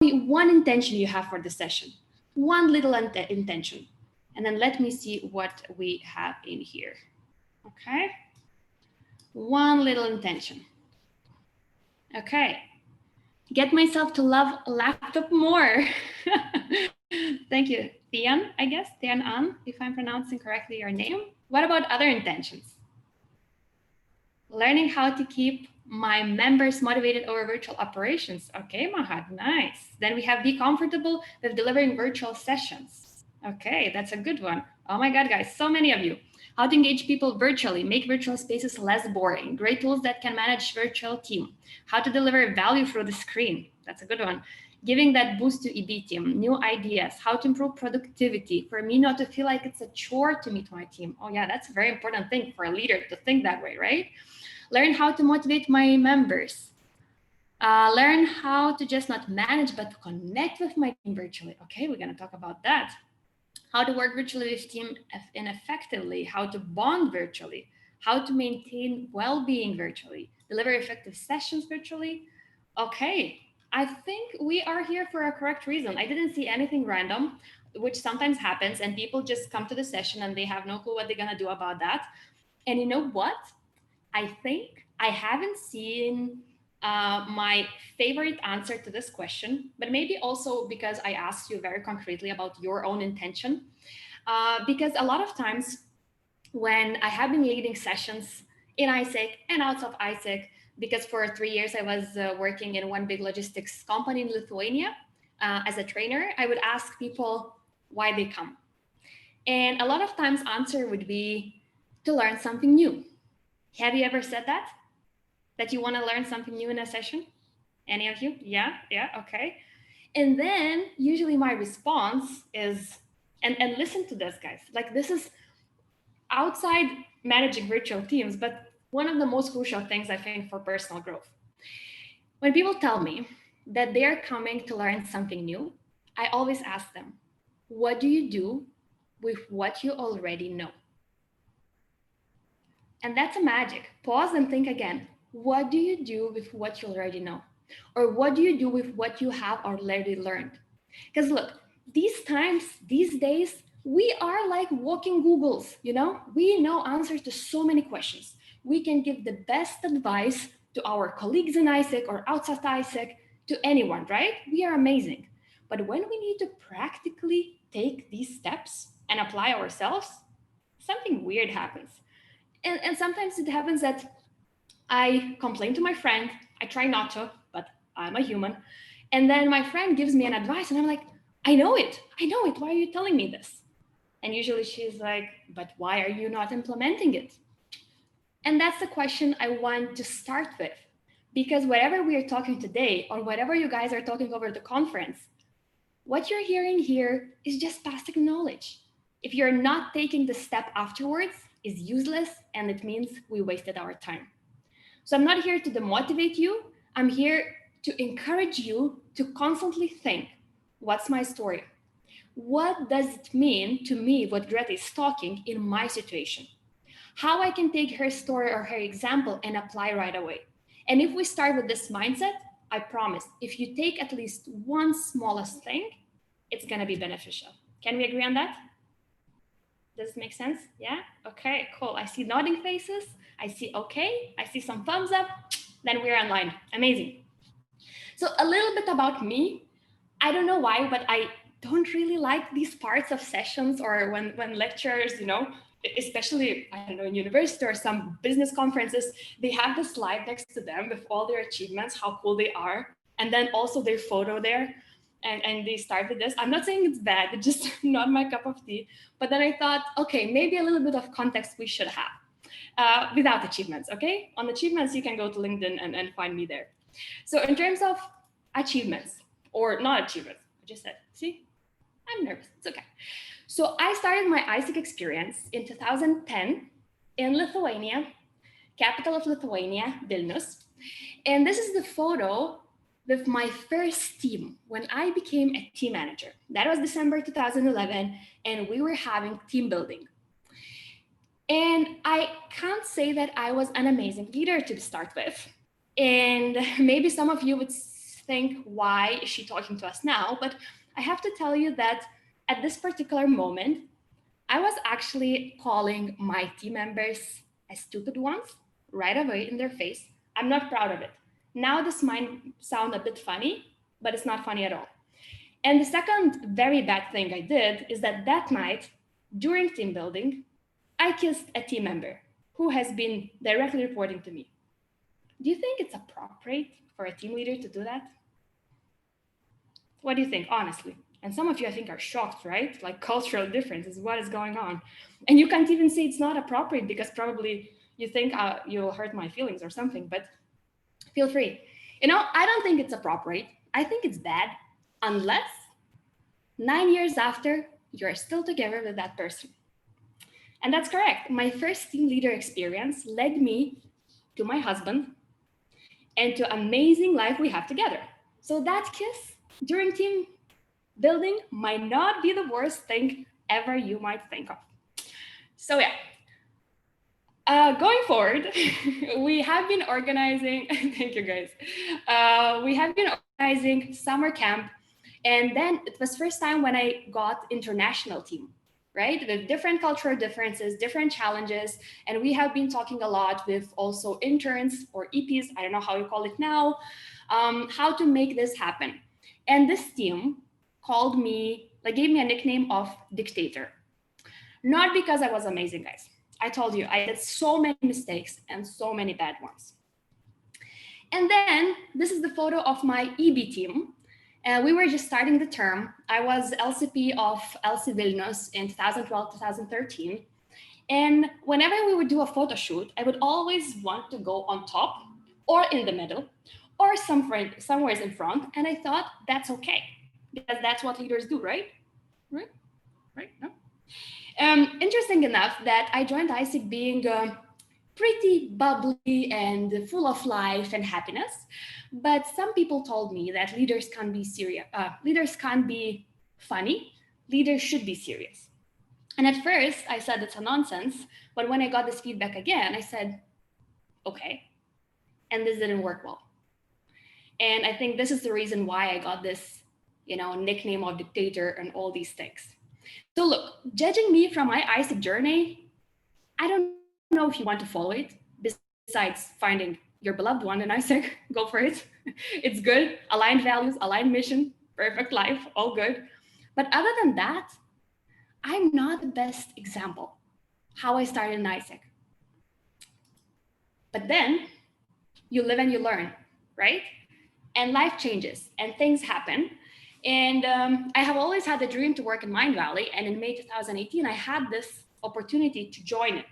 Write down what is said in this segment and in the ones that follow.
me one intention you have for the session, one little intention. And then let me see what we have in here. Okay. One little intention. Okay. Get myself to love laptop more. Thank you. Tian, I guess, Tian An, if I'm pronouncing correctly your name. What about other intentions? Learning how to keep my members motivated over virtual operations. Okay, Mahat, nice. Then we have be comfortable with delivering virtual sessions. Okay, that's a good one. Oh my God, guys, so many of you. How to engage people virtually, make virtual spaces less boring. Great tools that can manage virtual team. How to deliver value through the screen. That's a good one. Giving that boost to EB team, new ideas, how to improve productivity, for me not to feel like it's a chore to meet my team. Oh yeah, that's a very important thing for a leader to think that way, right? Learn how to motivate my members. Learn how to just not manage, but to connect with my team virtually. Okay, we're gonna talk about that. How to work virtually with team effectively, how to bond virtually, how to maintain well-being virtually, deliver effective sessions virtually. Okay, I think we are here for a correct reason. I didn't see anything random, which sometimes happens, and people just come to the session and they have no clue what they're gonna do about that. And you know what? I think I haven't seen my favorite answer to this question, but maybe also because I asked you very concretely about your own intention. Because a lot of times when I have been leading sessions in ISEC and out of ISEC, because for 3 years I was working in one big logistics company in Lithuania as a trainer, I would ask people why they come. And a lot of times answer would be to learn something new. Have you ever said that? That you want to learn something new in a session? Any of you? Yeah, okay. And then usually my response is, and listen to this, guys, like this is outside managing virtual teams, but one of the most crucial things I think for personal growth. When people tell me that they're coming to learn something new, I always ask them, what do you do with what you already know? And that's a magic. Pause and think again. What do you do with what you already know? Or what do you do with what you have already learned? Because look, these times, these days, we are like walking Googles, you know? We know answers to so many questions. We can give the best advice to our colleagues in ISEC or outside ISEC, to anyone, right? We are amazing. But when we need to practically take these steps and apply ourselves, something weird happens. And sometimes it happens that I complain to my friend. I try not to, but I'm a human. And then my friend gives me an advice and I'm like, I know it. Why are you telling me this? And usually she's like, but why are you not implementing it? And that's the question I want to start with. Because whatever we are talking today, or whatever you guys are talking over the conference, what you're hearing here is just passive knowledge. If you're not taking the step afterwards, is useless, and it means we wasted our time. So I'm not here to demotivate you. I'm here to encourage you to constantly think, what's my story? What does it mean to me what Greta is talking in my situation? How I can take her story or her example and apply right away. And if we start with this mindset, I promise, if you take at least one smallest thing, it's gonna be beneficial. Can we agree on that? Does it make sense? Yeah? Okay, cool. I see nodding faces. I see okay. I see some thumbs up. Then we're online. Amazing. So a little bit about me. I don't know why, but I don't really like these parts of sessions or when lecturers, you know, especially, I don't know, in university or some business conferences, they have the slide next to them with all their achievements, how cool they are. And then also their photo there. And they start with this. I'm not saying it's bad, it's just not my cup of tea. But then I thought, okay, maybe a little bit of context we should have without achievements, okay? On achievements, you can go to LinkedIn and find me there. So in terms of achievements, or not achievements, I just said, see, I'm nervous, it's okay. So I started my ISEC experience in 2010 in Lithuania, capital of Lithuania, Vilnius. And this is the photo with my first team when I became a team manager. That was December 2011, and we were having team building. And I can't say that I was an amazing leader to start with. And maybe some of you would think, why is she talking to us now? But I have to tell you that at this particular moment, I was actually calling my team members as stupid ones right away in their face. I'm not proud of it. Now this might sound a bit funny, but it's not funny at all. And the second very bad thing I did is that that night, during team building, I kissed a team member who has been directly reporting to me. Do you think it's appropriate for a team leader to do that? What do you think, honestly? And some of you, I think, are shocked, right? Like cultural differences, what is going on? And you can't even say it's not appropriate because probably you think you'll hurt my feelings or something, but feel free. I don't think it's appropriate. I think it's bad unless 9 years after, you're still together with that person. And that's correct. My first team leader experience led me to my husband and to amazing life we have together. So that kiss during team building might not be the worst thing ever you might think of. So yeah, going forward, we have been organizing, thank you guys. We have been organizing summer camp. And then it was first time when I got international team, right? With different cultural differences, different challenges. And we have been talking a lot with also interns or EPs, I don't know how you call it now, how to make this happen. And this team called me, gave me a nickname of dictator. Not because I was amazing, guys. I told you, I did so many mistakes and so many bad ones. And then this is the photo of my EB team. We were just starting the term. I was LCP of LC Vilnius in 2012, 2013. And whenever we would do a photo shoot, I would always want to go on top or in the middle or somewhere in front. And I thought that's okay because that's what leaders do, right? Right? No? Interesting enough that I joined ISIC being pretty bubbly and full of life and happiness. But some people told me that leaders can't be serious. Leaders can't be funny. Leaders should be serious. And at first I said it's a nonsense. But when I got this feedback again, I said, okay. And this didn't work well. And I think this is the reason why I got this, nickname of dictator and all these things. So look, judging me from my ISIC journey, I don't know if you want to follow it. Besides finding your beloved one in ISIC, go for it. It's good. Aligned values, aligned mission, perfect life, all good. But other than that, I'm not the best example how I started in ISIC. But then you live and you learn, right? And life changes and things happen. And I have always had the dream to work in Mind Valley. And in May 2018, I had this opportunity to join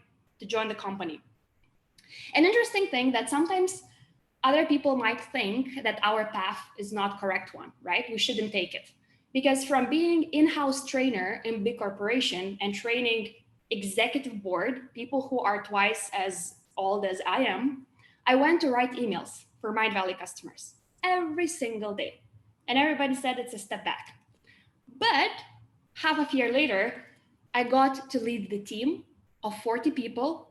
the company. An interesting thing that sometimes other people might think that our path is not correct one, right? We shouldn't take it. Because from being in-house trainer in big corporation and training executive board, people who are twice as old as I am, I went to write emails for Mind Valley customers every single day. And everybody said it's a step back. But half a year later, I got to lead the team of 40 people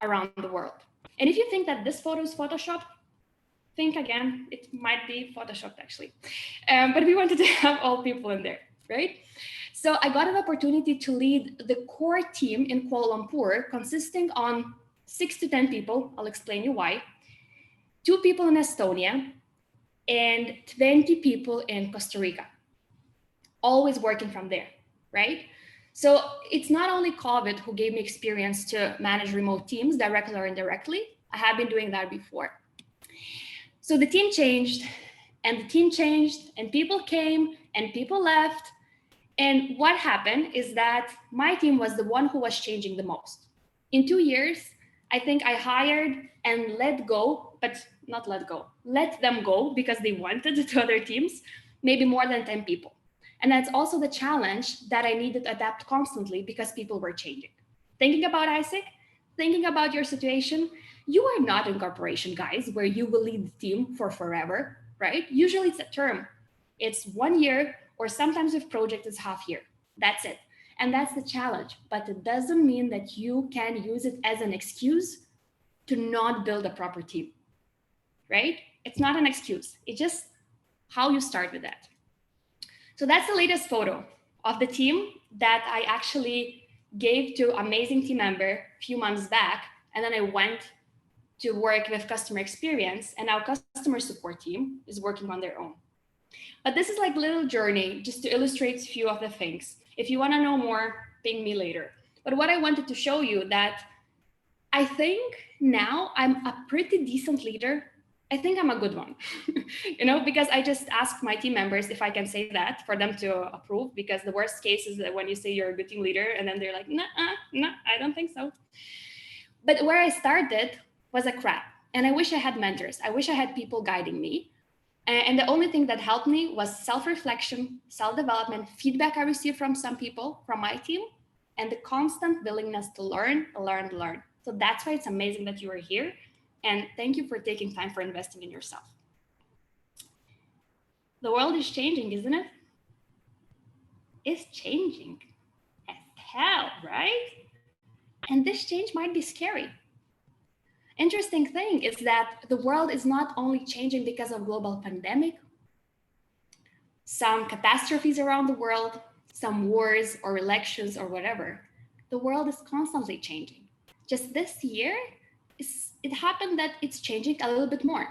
around the world. And if you think that this photo is Photoshopped, think again, it might be Photoshopped actually. But we wanted to have all people in there, right? So I got an opportunity to lead the core team in Kuala Lumpur, consisting on 6 to 10 people. I'll explain you why. 2 people in Estonia, and 20 people in Costa Rica, always working from there, right? So it's not only COVID who gave me experience to manage remote teams directly or indirectly. I have been doing that before. So the team changed and people came and people left. And what happened is that my team was the one who was changing the most. In 2 years, I think I hired and let them go because they wanted to other teams, maybe more than 10 people. And that's also the challenge that I needed to adapt constantly because people were changing. Thinking about ISIC, thinking about your situation, you are not in corporation, guys, where you will lead the team for forever, right? Usually it's a term. It's 1 year, or sometimes with project it's half year. That's it. And that's the challenge. But it doesn't mean that you can use it as an excuse to not build a proper team, right? It's not an excuse. It's just how you start with that. So that's the latest photo of the team that I actually gave to amazing team member a few months back. And then I went to work with customer experience, and our customer support team is working on their own. But this is like a little journey just to illustrate a few of the things. If you want to know more, ping me later. But what I wanted to show you that I think now I'm a pretty decent leader. I think I'm a good one, because I just asked my team members if I can say that for them to approve, because the worst case is that when you say you're a good team leader and then they're like, nah, I don't think so. But where I started was a crap. And I wish I had mentors. I wish I had people guiding me. And the only thing that helped me was self-reflection, self-development, feedback I received from some people, from my team, and the constant willingness to learn. So that's why it's amazing that you are here. And thank you for taking time for investing in yourself. The world is changing, isn't it? It's changing as hell, right? And this change might be scary. Interesting thing is that the world is not only changing because of global pandemic, some catastrophes around the world, some wars or elections or whatever. The world is constantly changing. Just this year, it happened that it's changing a little bit more.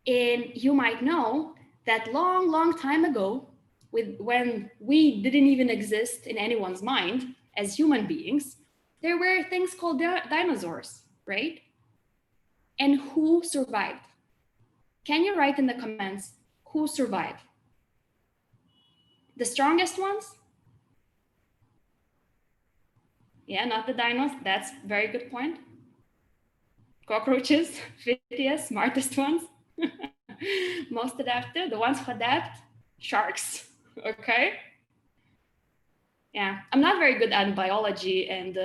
And you might know that long time ago, when we didn't even exist in anyone's mind as human beings, there were things called dinosaurs, right? And who survived? Can you write in the comments who survived? The strongest ones? Yeah, not the dinos. That's a very good point. Cockroaches, wittiest, smartest ones. Most adaptive, the ones who adapt, sharks, okay? Yeah, I'm not very good at biology and,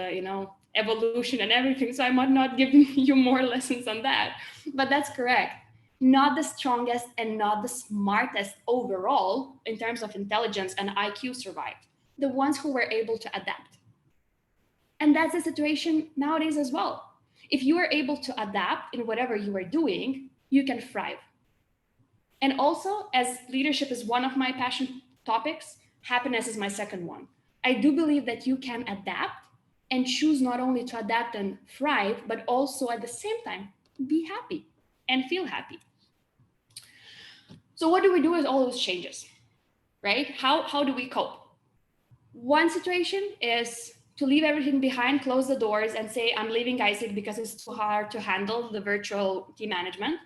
evolution and everything, so I might not give you more lessons on that, but that's correct. Not the strongest and not the smartest overall in terms of intelligence and IQ survived. The ones who were able to adapt. And that's the situation nowadays as well. If you are able to adapt in whatever you are doing, you can thrive. And also, as leadership is one of my passion topics, happiness is my second one. I do believe that you can adapt and choose not only to adapt and thrive, but also at the same time, be happy and feel happy. So what do we do with all those changes, right? How do we cope? One situation is to leave everything behind, close the doors and say, I'm leaving Isaac because it's too hard to handle the virtual team management.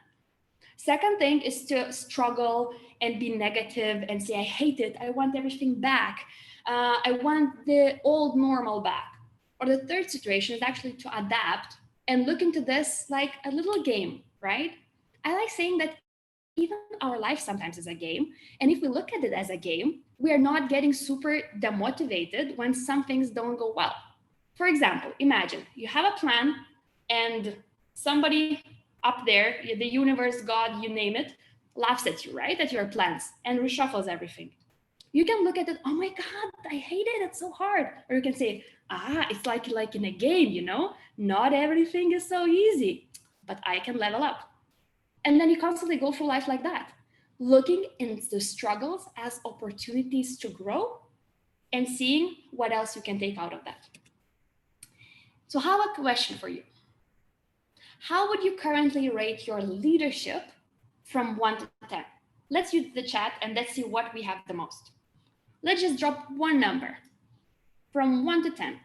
Second thing is to struggle and be negative and say, I hate it. I want everything back. I want the old normal back. Or the third situation is actually to adapt and look into this like a little game, right? I like saying that even our life sometimes is a game. And if we look at it as a game, we are not getting super demotivated when some things don't go well. For example, imagine you have a plan and somebody up there, the universe, God, you name it, laughs at you, right? At your plans and reshuffles everything. You can look at it, oh my God, I hate it, it's so hard. Or you can say, it's like in a game, not everything is so easy, but I can level up. And then you constantly go through life like that, looking into struggles as opportunities to grow and seeing what else you can take out of that. So I have a question for you. How would you currently rate your leadership from 1 to 10? Let's use the chat and let's see what we have the most. Let's just drop one number from 1 to 10.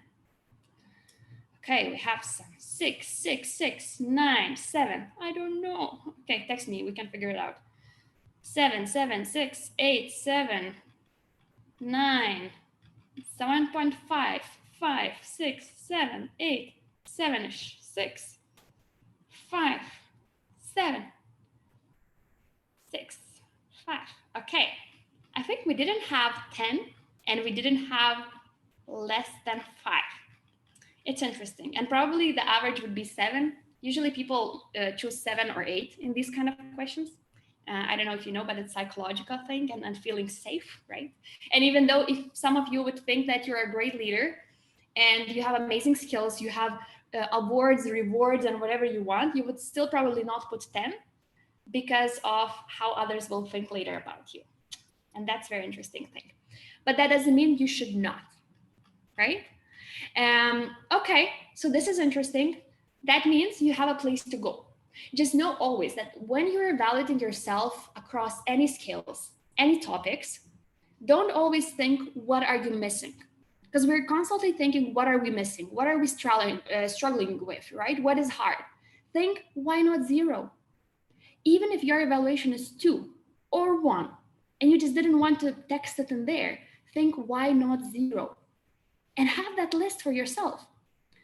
Okay, we have some 6, 6, 6, 9, 7. I don't know. Okay, text me, we can figure it out. 7, 7, 6, 8, 7, 9, 7.5, 5, 6, 7, 8, 7-ish, 6, 5, 7, 6, 5. Okay, I think we didn't have 10 and we didn't have less than 5. It's interesting. And probably the average would be 7. Usually people choose 7 or 8 in these kind of questions. I don't know if you know, but it's a psychological thing and feeling safe, right? And even though if some of you would think that you're a great leader and you have amazing skills, you have awards, rewards, and whatever you want, you would still probably not put 10 because of how others will think later about you. And that's a very interesting thing. But that doesn't mean you should not, right? Okay, so this is interesting. That means you have a place to go. Just know always that when you're evaluating yourself across any skills, any topics, don't always think, what are you missing? Because we're constantly thinking, what are we missing? What are we struggling with, right? What is hard? Think, why not zero? Even if your evaluation is 2 or 1, and you just didn't want to text it in there, think, why not 0? And have that list for yourself.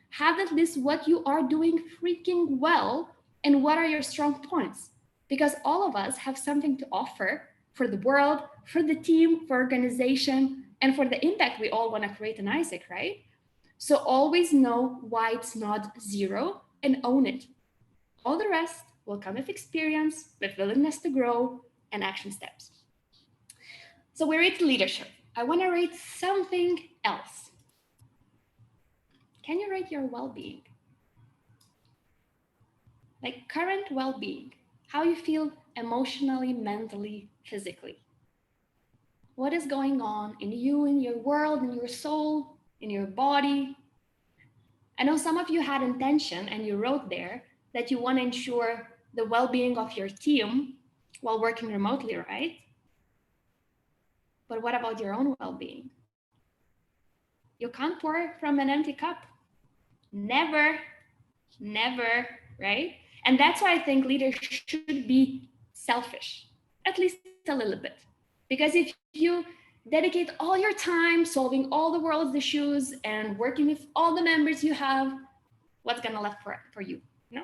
Have that list what you are doing freaking well and what are your strong points. Because all of us have something to offer for the world, for the team, for organization, and for the impact we all want to create in Isaac, right? So always know why it's not 0 and own it. All the rest will come with experience, with willingness to grow, and action steps. So we rate leadership. I want to rate something else. Can you rate your well-being? Like current well-being, how you feel emotionally, mentally, physically. What is going on in you, in your world, in your soul, in your body? I know some of you had intention and you wrote there that you want to ensure the well-being of your team while working remotely, right? But what about your own well-being? You can't pour from an empty cup. Never, never, right? And that's why I think leaders should be selfish, at least a little bit. Because if you dedicate all your time solving all the world's issues and working with all the members you have, what's gonna left for you? No,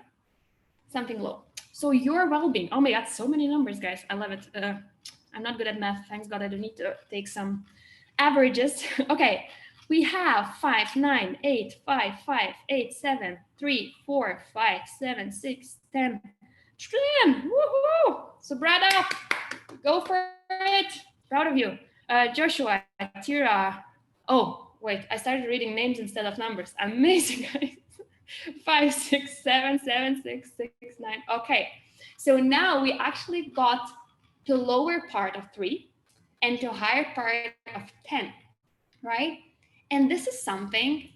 something low. So your well-being. Oh my God, so many numbers, guys. I love it. I'm not good at math. Thanks God, I don't need to take some averages. Okay, we have 5, 9, 8, 5, 5, 8, 7, 3, 4, 5, 7, 6, 10. 10. Woohoo! So Brada, go for it. Proud of you. Joshua, Tira. Oh, wait, I started reading names instead of numbers. Amazing, guys. 5, 6, 7, 7, 6, 6, 9. Okay, so now we actually got to lower part of 3 and to higher part of 10, right? And this is something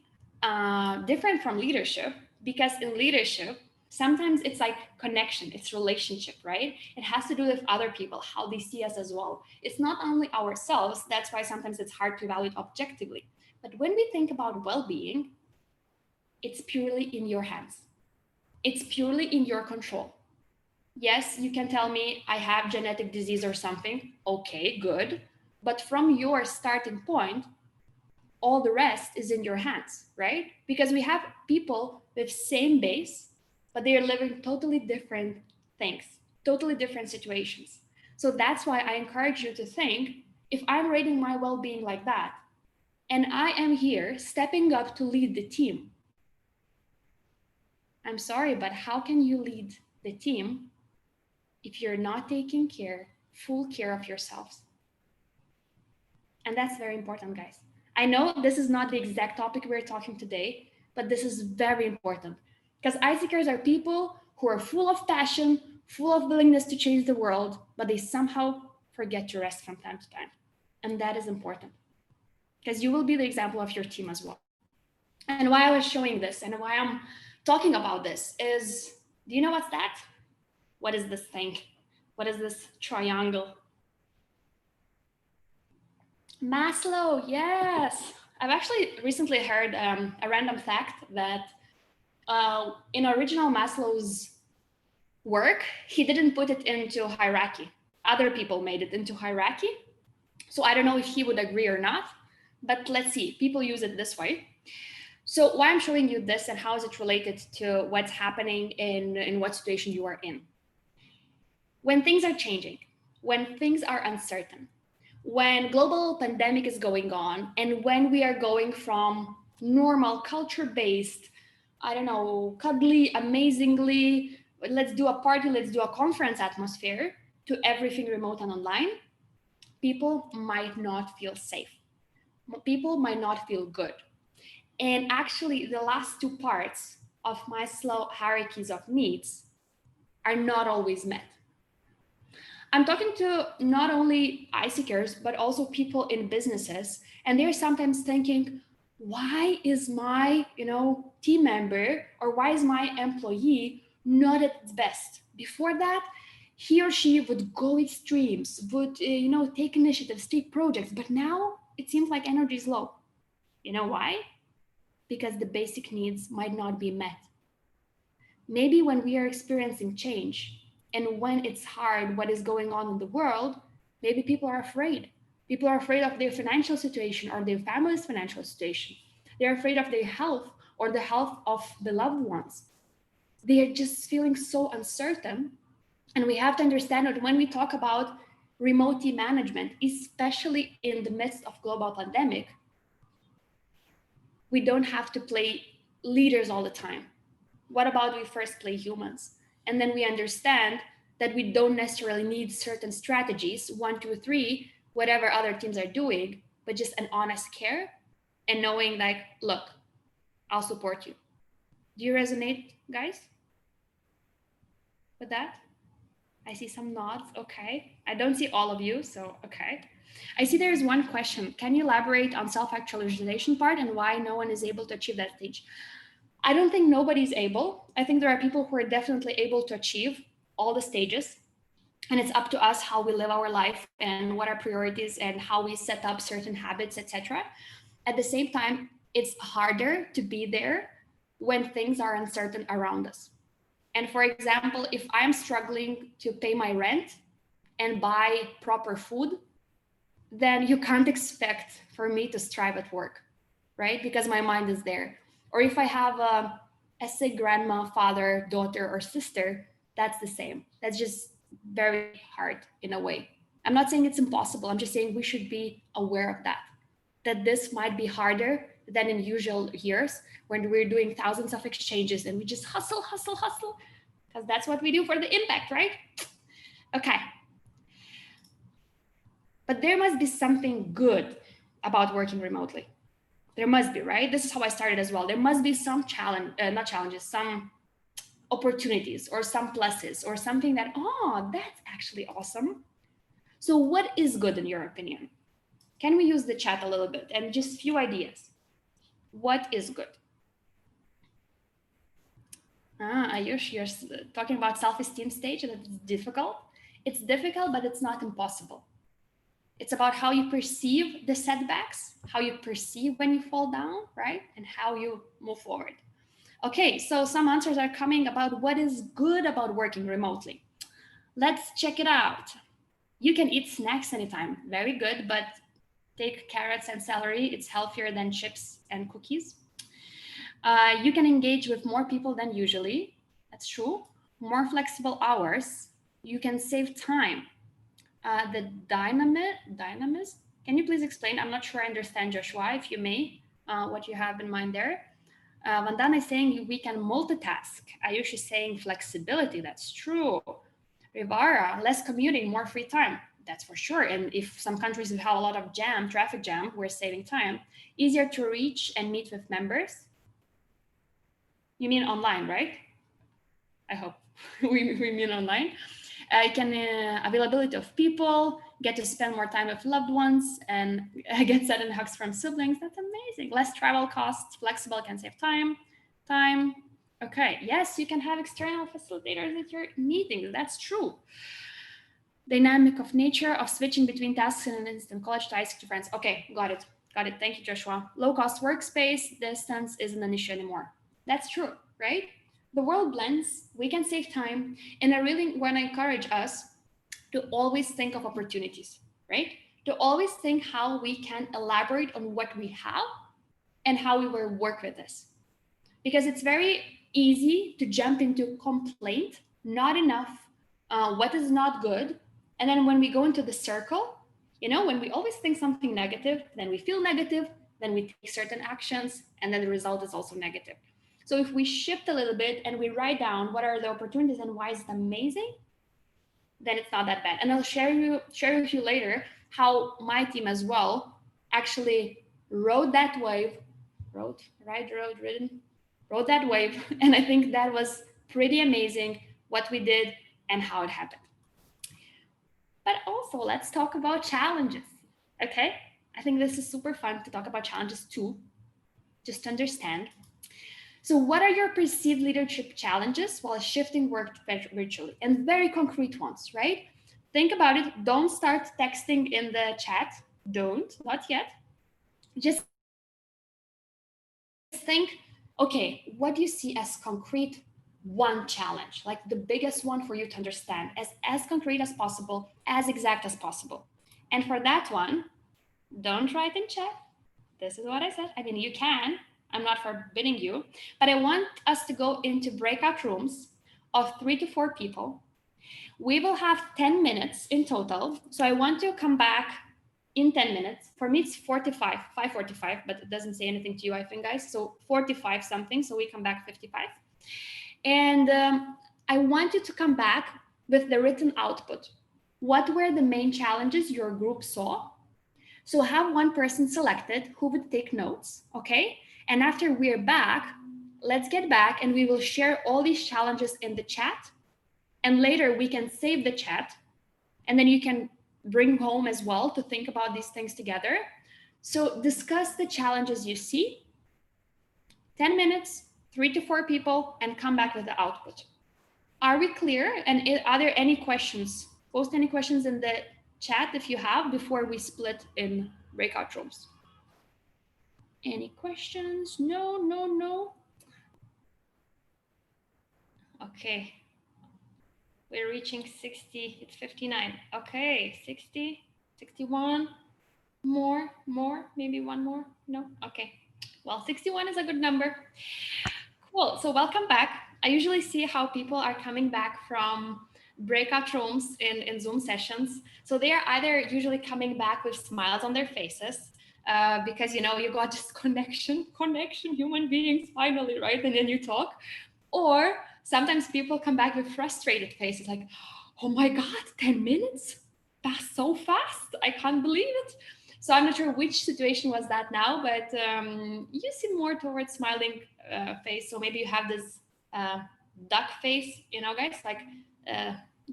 different from leadership, because in leadership, sometimes it's like connection, it's relationship, right? It has to do with other people, how they see us as well. It's not only ourselves. That's why sometimes it's hard to evaluate objectively. But when we think about well-being, it's purely in your hands. It's purely in your control. Yes, you can tell me I have genetic disease or something. Okay, good. But from your starting point, all the rest is in your hands, right? Because we have people with same base, but they are living totally different things, totally different situations. So that's why I encourage you to think, if I'm rating my well-being like that, and I am here stepping up to lead the team, I'm sorry, but how can you lead the team if you're not taking full care of yourselves? And that's very important, guys. I know this is not the exact topic we're talking today, but this is very important, because Isaacers are people who are full of passion, full of willingness to change the world, but they somehow forget to rest from time to time. And that is important, because you will be the example of your team as well. And why I was showing this and why I'm talking about this is, do you know what's that? What is this thing? What is this triangle? Maslow, yes. I've actually recently heard a random fact that in original Maslow's work, he didn't put it into hierarchy. Other people made it into hierarchy. So I don't know if he would agree or not, but let's see. People use it this way. So why I'm showing you this and how is it related to what's happening in what situation you are in? When things are changing, when things are uncertain, when global pandemic is going on, and when we are going from normal culture-based, I don't know, cuddly, amazingly, let's do a party, let's do a conference atmosphere, to everything remote and online, people might not feel safe. People might not feel good. And actually, the last 2 parts of Maslow hierarchies of needs are not always met. I'm talking to not only ICCers, but also people in businesses. And they're sometimes thinking, why is my, team member or why is my employee not at its best? Before that, he or she would go extremes, would, take initiatives, take projects. But now it seems like energy is low. You know why? Because the basic needs might not be met. Maybe when we are experiencing change and when it's hard what is going on in the world, maybe people are afraid. People are afraid of their financial situation or their family's financial situation. They're afraid of their health or the health of the loved ones. They are just feeling so uncertain. And we have to understand that when we talk about remote team management, especially in the midst of global pandemic, we don't have to play leaders all the time. What about we first play humans? And then we understand that we don't necessarily need certain strategies, 1, 2, 3, whatever other teams are doing, but just an honest care and knowing like, look, I'll support you. Do you resonate, guys, with that? I see some nods. Okay. I don't see all of you, so okay. I see there's one question. Can you elaborate on self-actualization part and why no one is able to achieve that stage? I don't think nobody's able. I think there are people who are definitely able to achieve all the stages. And it's up to us how we live our life and what our priorities and how we set up certain habits, etc. At the same time, it's harder to be there when things are uncertain around us. And for example, if I'm struggling to pay my rent and buy proper food, then you can't expect for me to strive at work, right? Because my mind is there. Or if I have a sick grandma, father, daughter, or sister, that's the same. That's just very hard in a way. I'm not saying it's impossible. I'm just saying we should be aware of that this might be harder than in usual years when we're doing thousands of exchanges and we just hustle, hustle, hustle, because that's what we do for the impact, right? Okay. But there must be something good about working remotely. There must be, right? This is how I started as well. There must be some challenge, not challenges, some opportunities or some pluses or something that, oh, that's actually awesome. So what is good in your opinion? Can we use the chat a little bit and just few ideas? What is good? Ayush, you're talking about self-esteem stage and it's difficult. It's difficult, but it's not impossible. It's about how you perceive the setbacks, how you perceive when you fall down, right? And how you move forward. Okay, so some answers are coming about what is good about working remotely. Let's check it out. You can eat snacks anytime. Very good, but take carrots and celery. It's healthier than chips and cookies. You can engage with more people than usually. That's true. More flexible hours. You can save time. The dynamism. Can you please explain? I'm not sure I understand, Joshua, if you may, what you have in mind there. Vandana is saying we can multitask. Ayush is saying flexibility. That's true. Rivara, less commuting, more free time. That's for sure. And if some countries have a lot of traffic jam, we're saving time. Easier to reach and meet with members. You mean online, right? I hope we mean online. Availability of people, get to spend more time with loved ones, and get sudden hugs from siblings. That's amazing. Less travel costs, flexible, can save time. Okay, yes, you can have external facilitators at your meetings. That's true. Dynamic of nature of switching between tasks in an instant, college to ICT to friends. Okay, got it. Thank you, Joshua. Low cost workspace, distance isn't an issue anymore. That's true, right? The world blends, we can save time, and I really want to encourage us to always think of opportunities, right? To always think how we can elaborate on what we have and how we will work with this. Because it's very easy to jump into complaint, not enough, what is not good. And then when we go into the circle, when we always think something negative, then we feel negative, then we take certain actions, and then the result is also negative. So if we shift a little bit and we write down what are the opportunities and why is it amazing, then it's not that bad. And I'll share with you later how my team as well actually rode that wave, rode that wave. And I think that was pretty amazing what we did and how it happened. But also, let's talk about challenges. Okay? I think this is super fun to talk about challenges too, just to understand. So, what are your perceived leadership challenges while shifting work virtually? And very concrete ones, right? Think about it. Don't start texting in the chat. Don't, not yet. Just think, okay, what do you see as concrete one challenge, like the biggest one for you to understand, as concrete as possible, as exact as possible. And for that one, don't write in chat. This is what I said. I mean, you can. I'm not forbidding you, but I want us to go into breakout rooms of 3 to 4 people. We will have 10 minutes in total. So I want to come back in 10 minutes. For me, it's 45, 5:45, but it doesn't say anything to you, I think, guys. So 45 something. So we come back 55. And I want you to come back with the written output. What were the main challenges your group saw? So have one person selected who would take notes, okay? And after we're back, let's get back and we will share all these challenges in the chat. And later we can save the chat and then you can bring home as well to think about these things together. So discuss the challenges you see, 10 minutes, 3 to 4 people, and come back with the output. Are we clear? And are there any questions? Post any questions in the chat if you have before we split in breakout rooms. Any questions? No, no, no. Okay. We're reaching 60, it's 59. Okay, 60, 61, more, maybe one more? No? Okay. Well, 61 is a good number. Cool, so welcome back. I usually see how people are coming back from breakout rooms in Zoom sessions. So they are either usually coming back with smiles on their faces because, you know, you got this connection, human beings finally, right? And then you talk. Or sometimes people come back with frustrated faces like, oh my God, 10 minutes? Passed so fast. I can't believe it. So I'm not sure which situation was that now, but you seem more towards smiling face. So maybe you have this duck face, you know, guys, like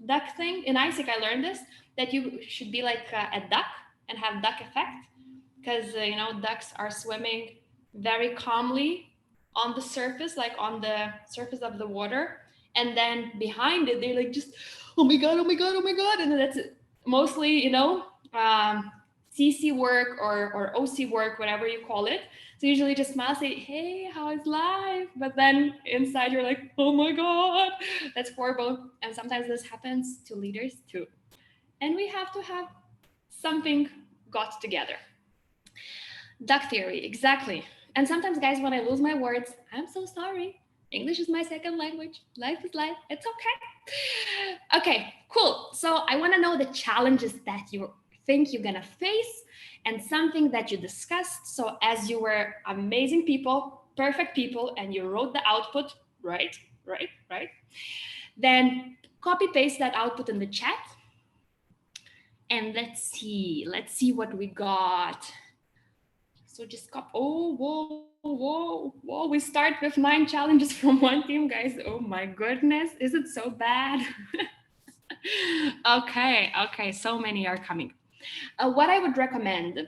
duck thing. In ISIC, I learned this, that you should be like a duck and have duck effect because, you know, ducks are swimming very calmly on the surface, like on the surface of the water. And then behind it, they're like just, oh my God, oh my God, oh my God. And then that's mostly, you know, CC work or OC work, whatever you call it. So usually just smile, say, hey, how is life? But then inside you're like, oh my God, that's horrible. And sometimes this happens to leaders too. And we have to have something got together. Duck theory, exactly. And sometimes, guys, when I lose my words, I'm so sorry. English is my second language. Life is life. It's okay. Okay, cool. So I want to know the challenges that you think you're going to face and something that you discussed. So as you were amazing people, perfect people, and you wrote the output, right, then copy paste that output in the chat. And let's see what we got. So just whoa. We start with 9 challenges from one team, guys. Oh my goodness. Is it so bad? Okay. So many are coming. What I would recommend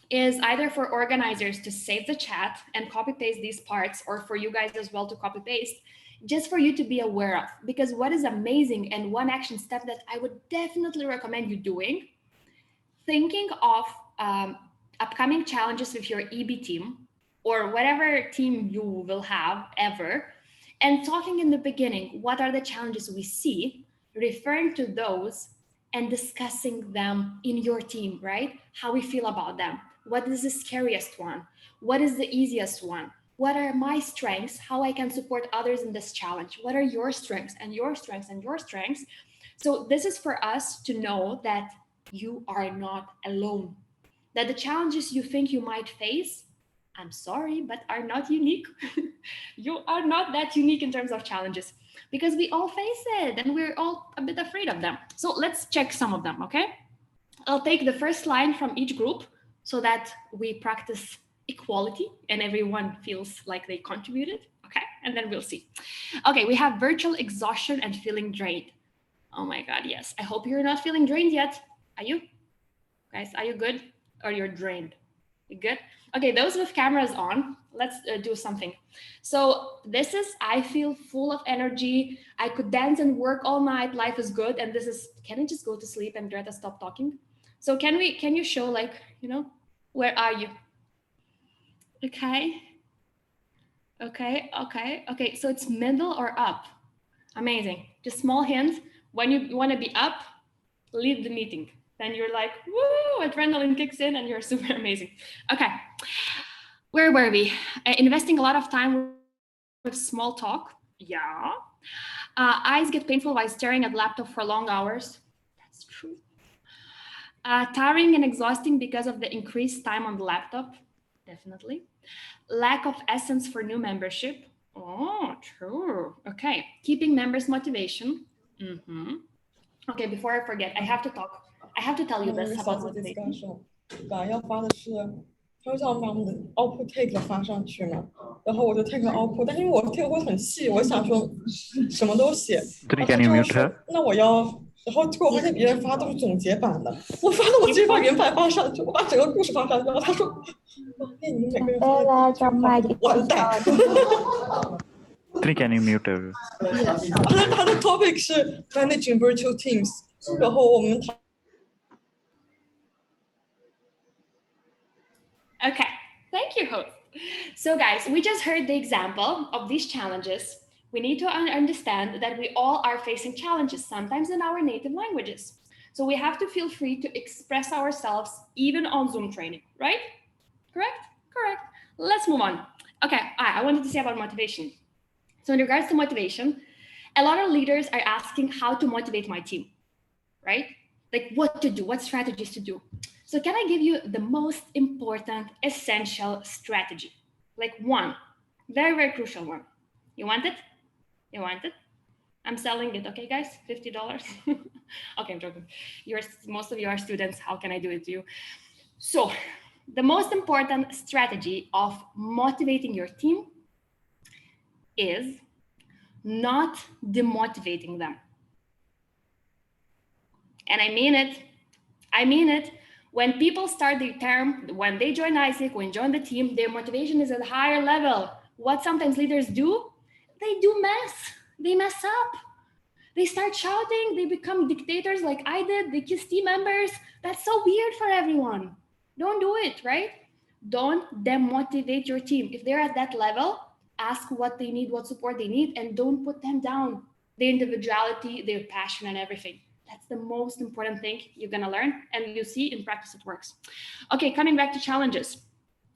is either for organizers to save the chat and copy paste these parts, or for you guys as well to copy paste, just for you to be aware of. Because what is amazing and one action step that I would definitely recommend you doing, thinking of upcoming challenges with your EB team or whatever team you will have ever, and talking in the beginning, what are the challenges we see, referring to those and discussing them in your team, right? How we feel about them. What is the scariest one? What is the easiest one? What are my strengths? How I can support others in this challenge? What are your strengths and your strengths and your strengths? So this is for us to know that you are not alone, that the challenges you think you might face, I'm sorry, but are not unique. You are not that unique in terms of challenges because we all face it and we're all a bit afraid of them. So let's check some of them, okay? I'll take the first line from each group so that we practice equality and everyone feels like they contributed, okay? And then we'll see. Okay, we have virtual exhaustion and feeling drained. Oh my God, yes. I hope you're not feeling drained yet. Are you? Guys, are you good? Or you're drained? You good? Okay, those with cameras on, let's do something. So this is, I feel full of energy. I could dance and work all night. Life is good. And this is, can I just go to sleep and Greta stop talking? So can you show like, where are you? Okay. Okay. So it's middle or up. Amazing. Just small hint. When you want to be up, lead the meeting. Then you're like, woo, adrenaline kicks in and you're super amazing. Okay. Where were we? Investing a lot of time with small talk. Yeah. Eyes get painful while staring at laptop for long hours. That's true. Tiring and exhausting because of the increased time on the laptop. Definitely. Lack of essence for new membership. Oh, true. Okay. Keeping members' motivation. Mm-hmm. Okay, before I forget, I have to tell you this about motivation. 本来要发的是，他说想把我们的 output take 发上去嘛，然后我就 take output，但是因为我 take 会很细，我想说什么都写，然后他就说那我要，然后结果我发现别人发都是总结版的，我发的我直接把原版发上去，我把整个故事发上去，然后他说，那你们每个人发的完蛋。Can you mute her? 他的 topic 是 managing virtual teams， 然后我们 Okay, thank you, host. So guys, we just heard the example of these challenges. We need to understand that we all are facing challenges, sometimes in our native languages. So we have to feel free to express ourselves even on Zoom training, right? Correct? Correct. Let's move on. Okay, I wanted to say about motivation. So in regards to motivation, a lot of leaders are asking how to motivate my team, right? Like what to do, what strategies to do. So can I give you the most important, essential strategy? Like one, very, very crucial one. You want it? You want it? I'm selling it, okay, guys? $50. Okay, I'm joking. Most of you are students. How can I do it to you? So the most important strategy of motivating your team is not demotivating them. And I mean it. I mean it. When people start the term, when they join ISIC, when join the team, their motivation is at a higher level. What sometimes leaders do, they do mess. They mess up. They start shouting. They become dictators like I did. They kiss team members. That's so weird for everyone. Don't do it, right? Don't demotivate your team. If they're at that level, ask what they need, what support they need, and don't put them down. Their individuality, their passion, and everything. That's the most important thing you're gonna learn, and you see in practice it works. Okay, coming back to challenges.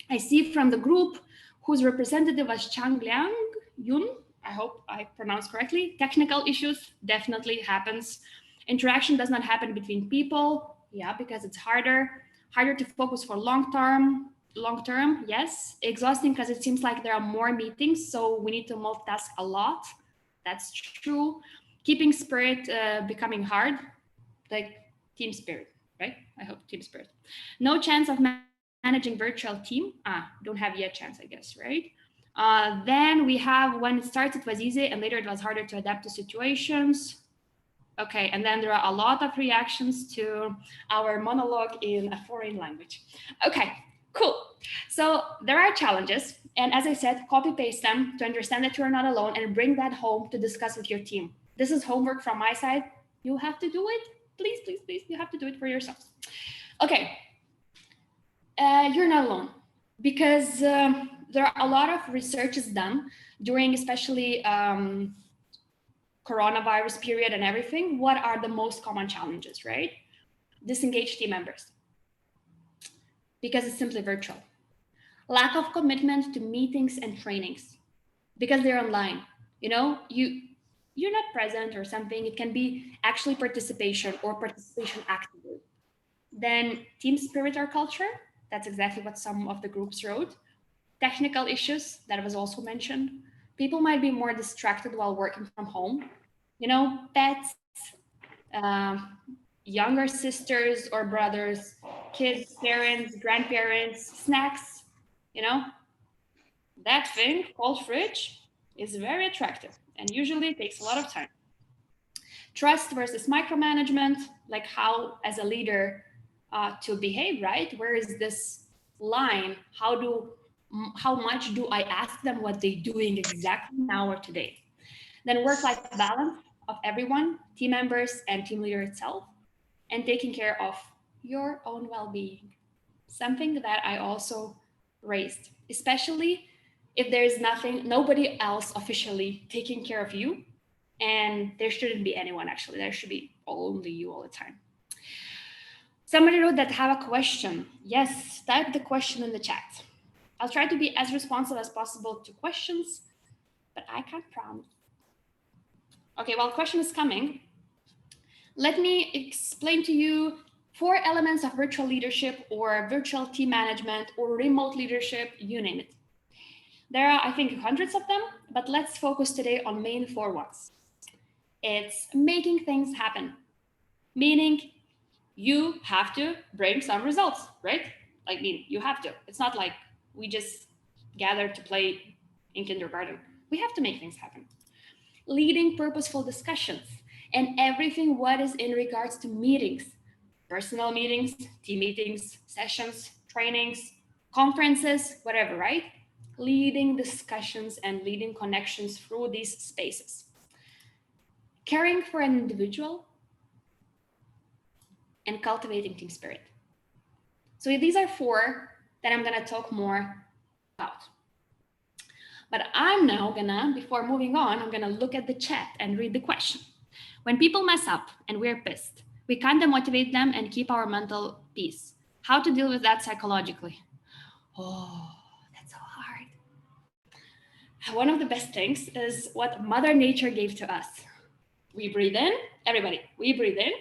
I see from the group whose representative was Chang Liang Yun, I hope I pronounced correctly. Technical issues definitely happens. Interaction does not happen between people, yeah, because it's harder to focus for long term, yes. Exhausting because it seems like there are more meetings, so we need to multitask a lot. That's true. Keeping spirit becoming hard, like team spirit, right? I hope team spirit. No chance of managing virtual team. Don't have yet chance, I guess, right? Then we have when it starts, it was easy, and later it was harder to adapt to situations. Okay, and then there are a lot of reactions to our monologue in a foreign language. Okay, cool. So there are challenges, and as I said, copy paste them to understand that you're not alone and bring that home to discuss with your team. This is homework from my side. You have to do it. Please, please, please. You have to do it for yourselves. Okay. You're not alone because there are a lot of researches done during especially coronavirus period and everything. What are the most common challenges, right? Disengaged team members because it's simply virtual. Lack of commitment to meetings and trainings because they're online. You know, you're not present or something. It can be actually participation or participation actively. Then team spirit or culture. That's exactly what some of the groups wrote. Technical issues, that was also mentioned. People might be more distracted while working from home. You know, pets, younger sisters or brothers, kids, parents, grandparents, snacks, you know. That thing called fridge is very attractive and usually takes a lot of time. Trust versus micromanagement, like how as a leader to behave, right? Where is this line? How much do I ask them what they're doing exactly now or today? Then work-life balance of everyone, team members and team leader itself, and taking care of your own well-being. Something that I also raised, especially if there's nobody else officially taking care of you, and there shouldn't be anyone actually. There should be only you all the time. Somebody wrote that have a question. Yes, type the question in the chat. I'll try to be as responsive as possible to questions, but I can't promise. Okay, while question is coming, let me explain to you 4 elements of virtual leadership or virtual team management or remote leadership, you name it. There are, I think, hundreds of them, but let's focus today on main 4 ones. It's making things happen, meaning you have to bring some results, right? I mean, you have to. It's not like we just gather to play in kindergarten. We have to make things happen. Leading purposeful discussions and everything what is in regards to meetings, personal meetings, team meetings, sessions, trainings, conferences, whatever, right? Leading discussions and leading connections through these spaces. Caring for an individual and cultivating team spirit. So these are 4 that I'm gonna talk more about. But I'm now gonna, before moving on, I'm gonna look at the chat and read the question. When people mess up and we're pissed, we can't demotivate them and keep our mental peace. How to deal with that psychologically? Oh, that's so hard. One of the best things is what Mother Nature gave to us. We breathe in, everybody, we breathe in,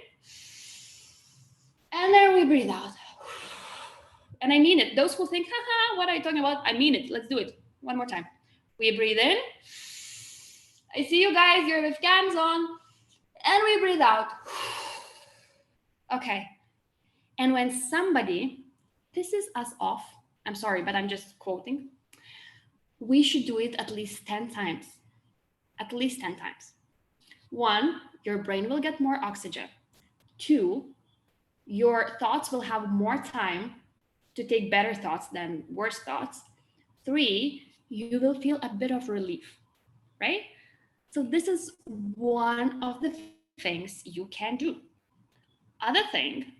and then we breathe out. And I mean it. Those who think, haha, what are you talking about? I mean it. Let's do it. One more time. We breathe in. I see you guys, you're with cams on. And we breathe out. Okay. And when somebody pisses us off, I'm sorry, but I'm just quoting, we should do it at least 10 times. At least 10 times. 1, your brain will get more oxygen. 2, your thoughts will have more time to take better thoughts than worse thoughts. 3, you will feel a bit of relief, right? So this is one of the things you can do. Other thing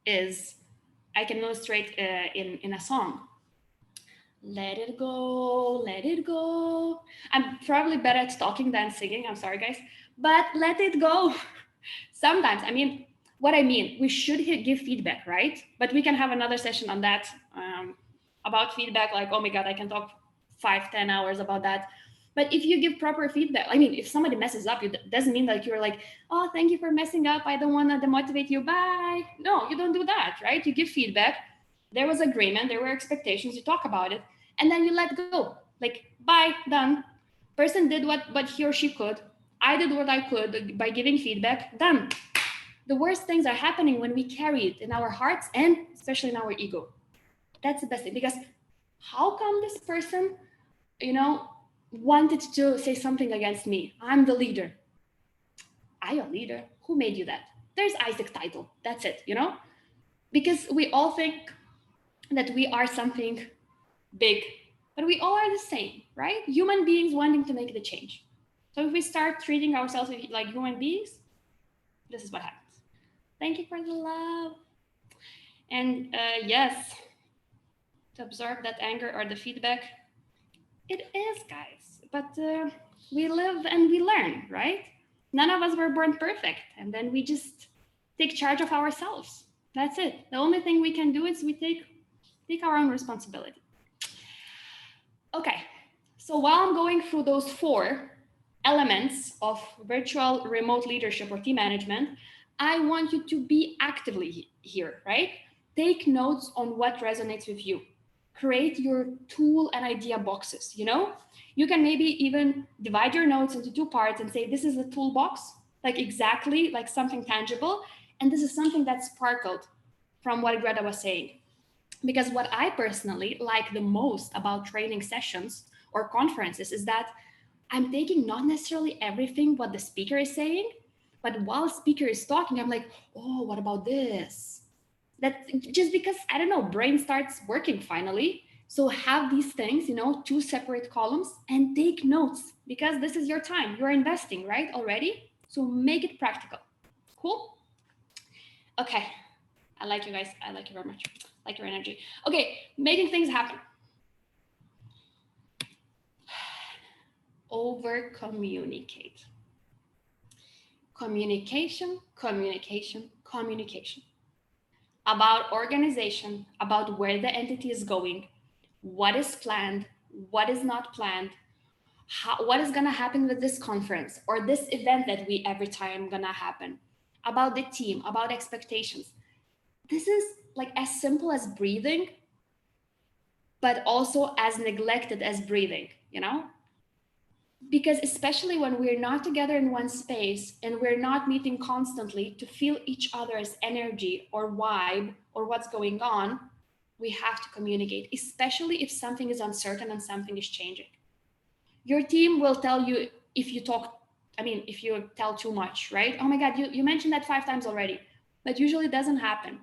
is, I can illustrate in a song. Let it go, let it go. I'm probably better at talking than singing, I'm sorry guys, but let it go. Sometimes, what I mean, we should give feedback, right? But we can have another session on that, about feedback, like, oh my God, I can talk 5-10 hours about that. But if you give proper feedback, if somebody messes up, it doesn't mean that you're like, oh, thank you for messing up, I don't want to demotivate you, bye. No, you don't do that, right? You give feedback. There was agreement, there were expectations, you talk about it, and then you let go. Like, bye, done. Person did what he or she could. I did what I could by giving feedback, done. The worst things are happening when we carry it in our hearts and especially in our ego. That's the best thing, because how come this person, wanted to say something against me? I'm the leader. Are you a leader? Who made you that? There's Isaac's title. That's it, Because we all think that we are something big, but we all are the same, right? Human beings wanting to make the change. So if we start treating ourselves like human beings, this is what happens. Thank you for the love. And yes, to absorb that anger or the feedback, it is, guys. But we live and we learn, right? None of us were born perfect. And then we just take charge of ourselves. That's it. The only thing we can do is we take our own responsibility. Okay, so while I'm going through those 4 elements of virtual remote leadership or team management, I want you to be actively here, right? Take notes on what resonates with you. Create your tool and idea boxes, You can maybe even divide your notes into 2 parts and say, this is a toolbox, like exactly like something tangible. And this is something that sparkled from what Greta was saying. Because what I personally like the most about training sessions or conferences is that I'm taking not necessarily everything what the speaker is saying, But while speaker is talking, I'm like, oh, what about this? That just because, I don't know, brain starts working finally. So have these things, you know, 2 separate columns and take notes because this is your time. You're investing, right? Already. So make it practical. Cool? Okay. I like you guys. I like you very much. I like your energy. Okay. Making things happen. Over communicate. Communication, communication, communication. About organization, about where the entity is going, what is planned, what is not planned, what is going to happen with this conference or this event that we every time going to happen, about the team, about expectations. This is like as simple as breathing, but also as neglected as breathing, you know? Because especially when we're not together in one space and we're not meeting constantly to feel each other's energy or vibe or what's going on, we have to communicate, especially if something is uncertain and something is changing. Your team will tell you if you talk, if you tell too much, right? Oh my God, you mentioned that 5 times already. But usually it doesn't happen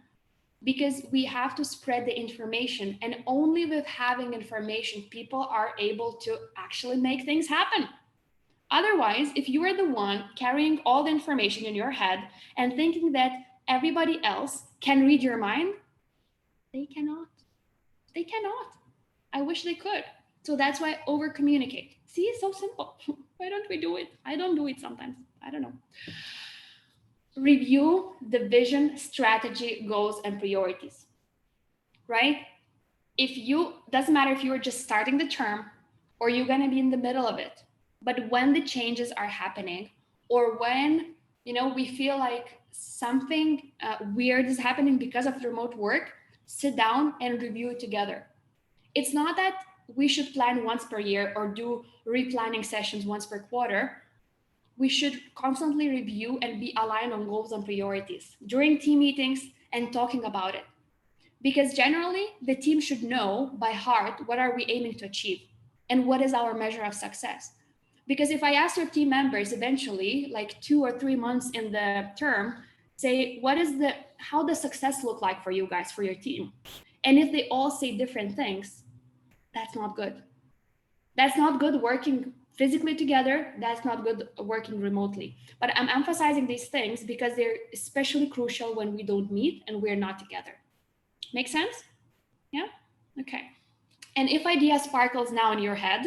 because we have to spread the information. And only with having information, people are able to actually make things happen. Otherwise, if you are the one carrying all the information in your head and thinking that everybody else can read your mind, they cannot. They cannot. I wish they could. So that's why over communicate. See, it's so simple. Why don't we do it? I don't do it sometimes. I don't know. Review the vision, strategy, goals, and priorities, right? Doesn't matter if you're just starting the term or you're going to be in the middle of it, but when the changes are happening or when, we feel like something weird is happening because of remote work, sit down and review it together. It's not that we should plan once per year or do replanning sessions once per quarter. We should constantly review and be aligned on goals and priorities during team meetings and talking about it. Because generally, the team should know by heart what are we aiming to achieve and what is our measure of success. Because if I ask your team members eventually, like 2 or 3 months in the term, say, how does success look like for you guys, for your team? And if they all say different things, that's not good. That's not good working physically together. That's not good working remotely. But I'm emphasizing these things because they're especially crucial when we don't meet and we're not together. Make sense? Yeah? Okay. And if idea sparkles now in your head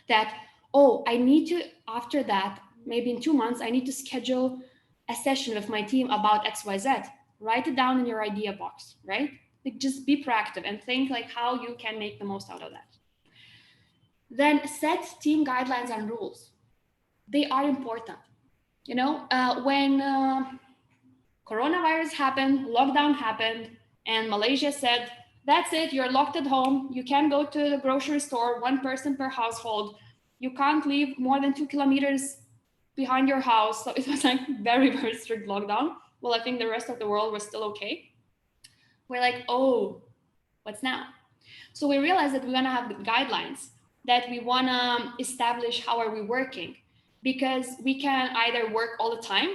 that, oh, I need to, after that, maybe in 2 months, I need to schedule a session with my team about XYZ, write it down in your idea box, right? Like just be proactive and think like how you can make the most out of that. Then set team guidelines and rules. They are important. When coronavirus happened, lockdown happened, and Malaysia said, that's it, you're locked at home. You can't go to the grocery store, 1 person per household. You can't leave more than 2 kilometers behind your house. So it was like very, very strict lockdown. Well, I think the rest of the world was still okay. We're like, oh, what's now? So we realized that we're gonna have guidelines, that we wanna establish how are we working, because we can either work all the time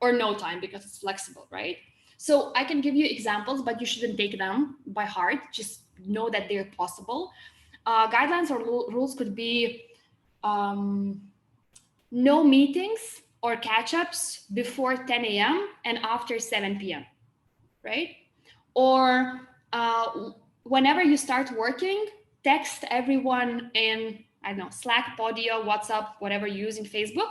or no time because it's flexible, right? So I can give you examples, but you shouldn't take them by heart. Just know that they're possible. Guidelines or rules could be no meetings or catch-ups before 10 a.m. and after 7 p.m., right? Or whenever you start working, text everyone in, I don't know, Slack, Podio, WhatsApp, whatever you're using, Facebook.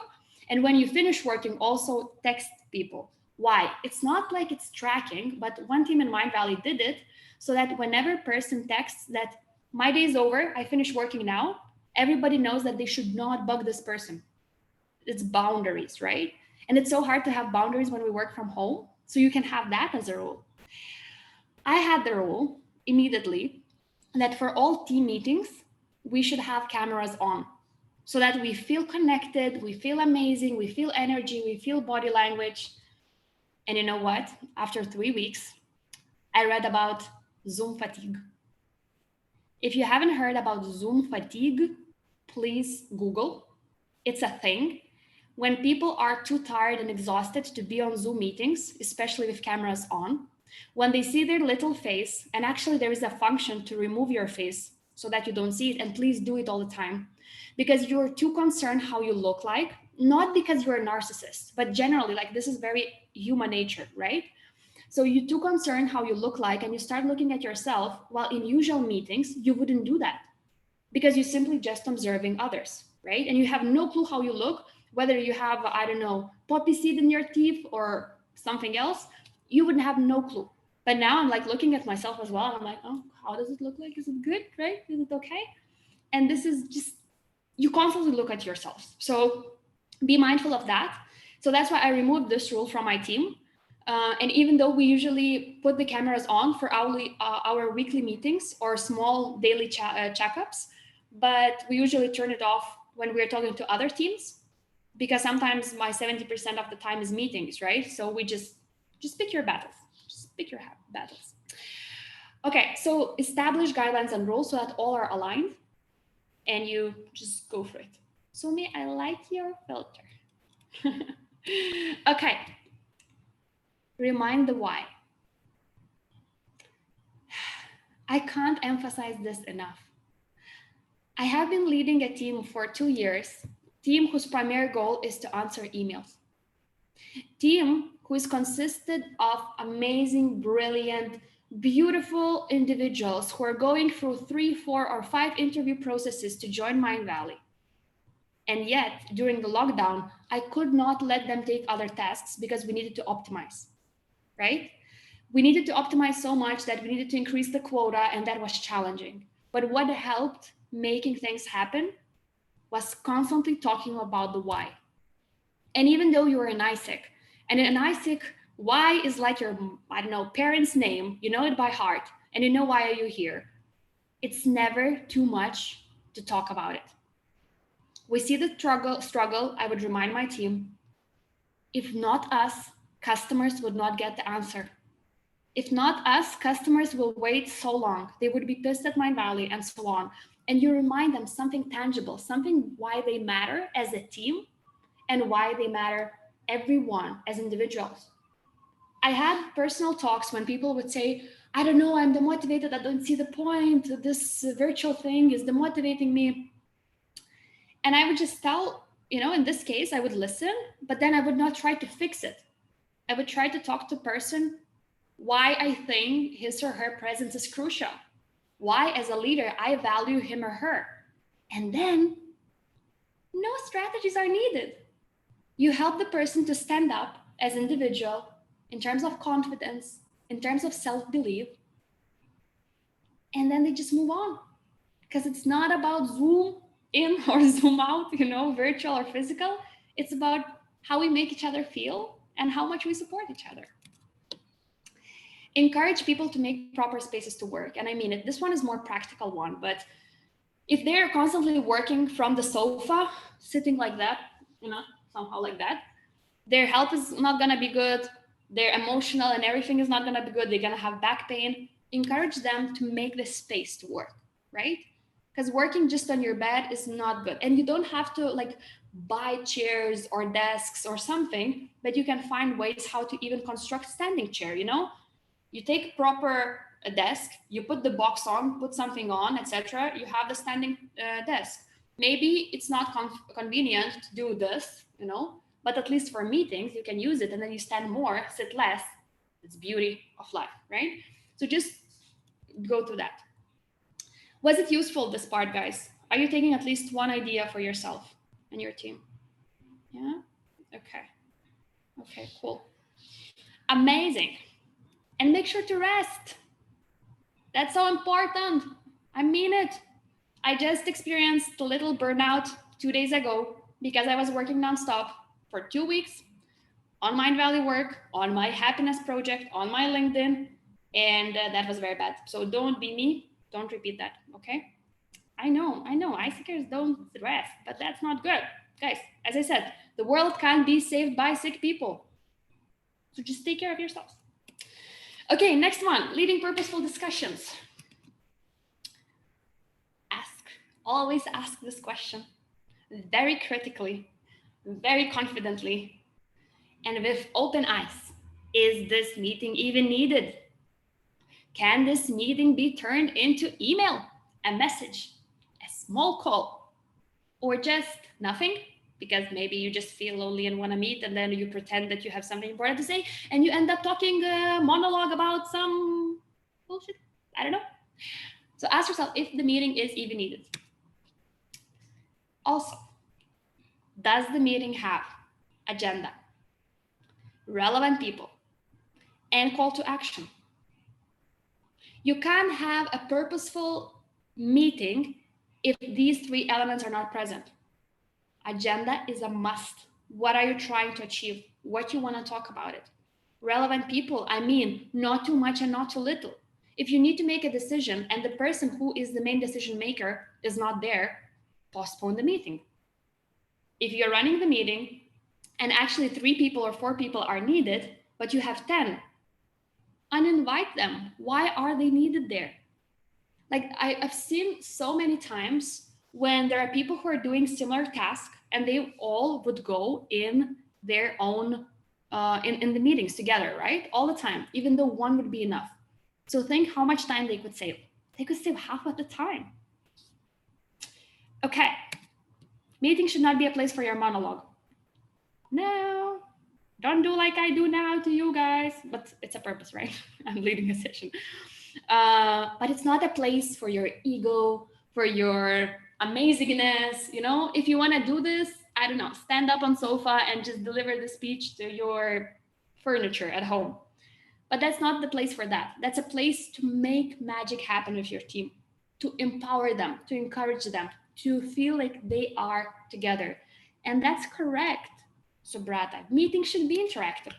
And when you finish working, also text people. Why? It's not like it's tracking, but one team in Mind Valley did it so that whenever person texts that my day is over, I finish working now, everybody knows that they should not bug this person. It's boundaries, right? And it's so hard to have boundaries when we work from home. So you can have that as a rule. I had the rule immediately that for all team meetings, we should have cameras on so that we feel connected, we feel amazing, we feel energy, we feel body language. And you know what? After 3 weeks, I read about Zoom fatigue. If you haven't heard about Zoom fatigue, please Google. It's a thing. when people are too tired and exhausted to be on Zoom meetings, especially with cameras on, when they see their little face, and actually there is a function to remove your face so that you don't see it, and please do it all the time, because you're too concerned how you look like, not because you're a narcissist, but generally, like, this is very human nature, right? So you're too concerned how you look like, and you start looking at yourself, while in usual meetings, you wouldn't do that because you're simply just observing others, right? And you have no clue how you look, whether you have, I don't know, poppy seed in your teeth or something else, you would have no clue. But now I'm like looking at myself as well, and I'm like, oh, how does it look like? Is it good, right? Is it okay? And this is just, you constantly look at yourself. So be mindful of that. So that's why I removed this rule from my team. And even though we usually put the cameras on for our weekly meetings or small daily checkups, but we usually turn it off when we're talking to other teams, because sometimes my 70% of the time is meetings, right? So we just pick your battles. Just pick your battles. Okay, so establish guidelines and rules so that all are aligned, and you just go for it. So me, I like your filter. Okay. Remind the why. I can't emphasize this enough. I have been leading a team for 2 years, team whose primary goal is to answer emails. Team who is consisted of amazing, brilliant, beautiful individuals who are going through 3, 4, or 5 interview processes to join Mindvalley. And yet, during the lockdown, I could not let them take other tasks because we needed to optimize, right? We needed to optimize so much that we needed to increase the quota, and that was challenging. But what helped making things happen was constantly talking about the why. And even though you're an ISIC, and in an ISIC, why is like your, I don't know, parents' name, you know it by heart, and you know why are you here. It's never too much to talk about it. We see the struggle, I would remind my team, if not us, customers would not get the answer. If not us, customers will wait so long. They would be pissed at Mindvalley and so on. And you remind them something tangible, something why they matter as a team and why they matter everyone as individuals. I had personal talks when people would say, I don't know, I'm demotivated, I don't see the point, this virtual thing is demotivating me. And I would just tell, in this case, I would listen, but then I would not try to fix it. I would try to talk to the person why I think his or her presence is crucial, why as a leader I value him or her. And then no strategies are needed. You help the person to stand up as an individual in terms of confidence, in terms of self-belief, and then they just move on. Because it's not about Zoom in or Zoom out, virtual or physical. It's about how we make each other feel and how much we support each other. Encourage people to make proper spaces to work. And I mean it, this one is more practical one, but if they're constantly working from the sofa, sitting like that, somehow like that, their health is not gonna be good, their emotional and everything is not gonna be good, they're gonna have back pain. Encourage them to make the space to work, right? Because working just on your bed is not good. And you don't have to buy chairs or desks or something, but you can find ways how to even construct standing chair, You take proper desk, you put the box on, put something on, etc. You have the standing desk. Maybe it's not convenient to do this, but at least for meetings, you can use it, and then you stand more, sit less. It's beauty of life, right? So just go through that. Was it useful, this part, guys? Are you taking at least one idea for yourself and your team? Yeah? Okay, cool. Amazing. And make sure to rest. That's so important. I mean it. I just experienced a little burnout 2 days ago because I was working nonstop for 2 weeks on Mindvalley work, on my happiness project, on my LinkedIn, and that was very bad. So don't be me. Don't repeat that, okay? I know, ICers don't rest, but that's not good. Guys, as I said, the world can't be saved by sick people. So just take care of yourselves. Okay, next one, leading purposeful discussions. Always ask this question very critically. very confidently and with open eyes. Is this meeting even needed? Can this meeting be turned into email, a message, a small call, or just nothing? Because maybe you just feel lonely and want to meet, and then you pretend that you have something important to say, and you end up talking a monologue about some bullshit. I don't know. So ask yourself if the meeting is even needed. Also, does the meeting have agenda, relevant people, and call to action? You can't have a purposeful meeting if these three elements are not present. Agenda is a must. What are you trying to achieve? What you want to talk about it? Relevant people, I mean, not too much and not too little. If you need to make a decision and the person who is the main decision maker is not there, postpone the meeting. If you're running the meeting and actually 3 people or 4 people are needed, but you have 10, uninvite them. Why are they needed there? Like I've seen so many times when there are people who are doing similar tasks and they all would go in their own, in the meetings together, right? All the time, even though one would be enough. So think how much time they could save. They could save half of the time. Okay, meeting should not be a place for your monologue. No, don't do like I do now to you guys, but it's a purpose, right? I'm leading a session. But it's not a place for your ego, for your amazingness. You know, if you want to do this, I don't know, stand up on sofa and just deliver the speech to your furniture at home. But that's not the place for that. That's a place to make magic happen with your team, to empower them, to encourage them, to feel like they are together. And that's correct, Subrata. Meetings should be interactive.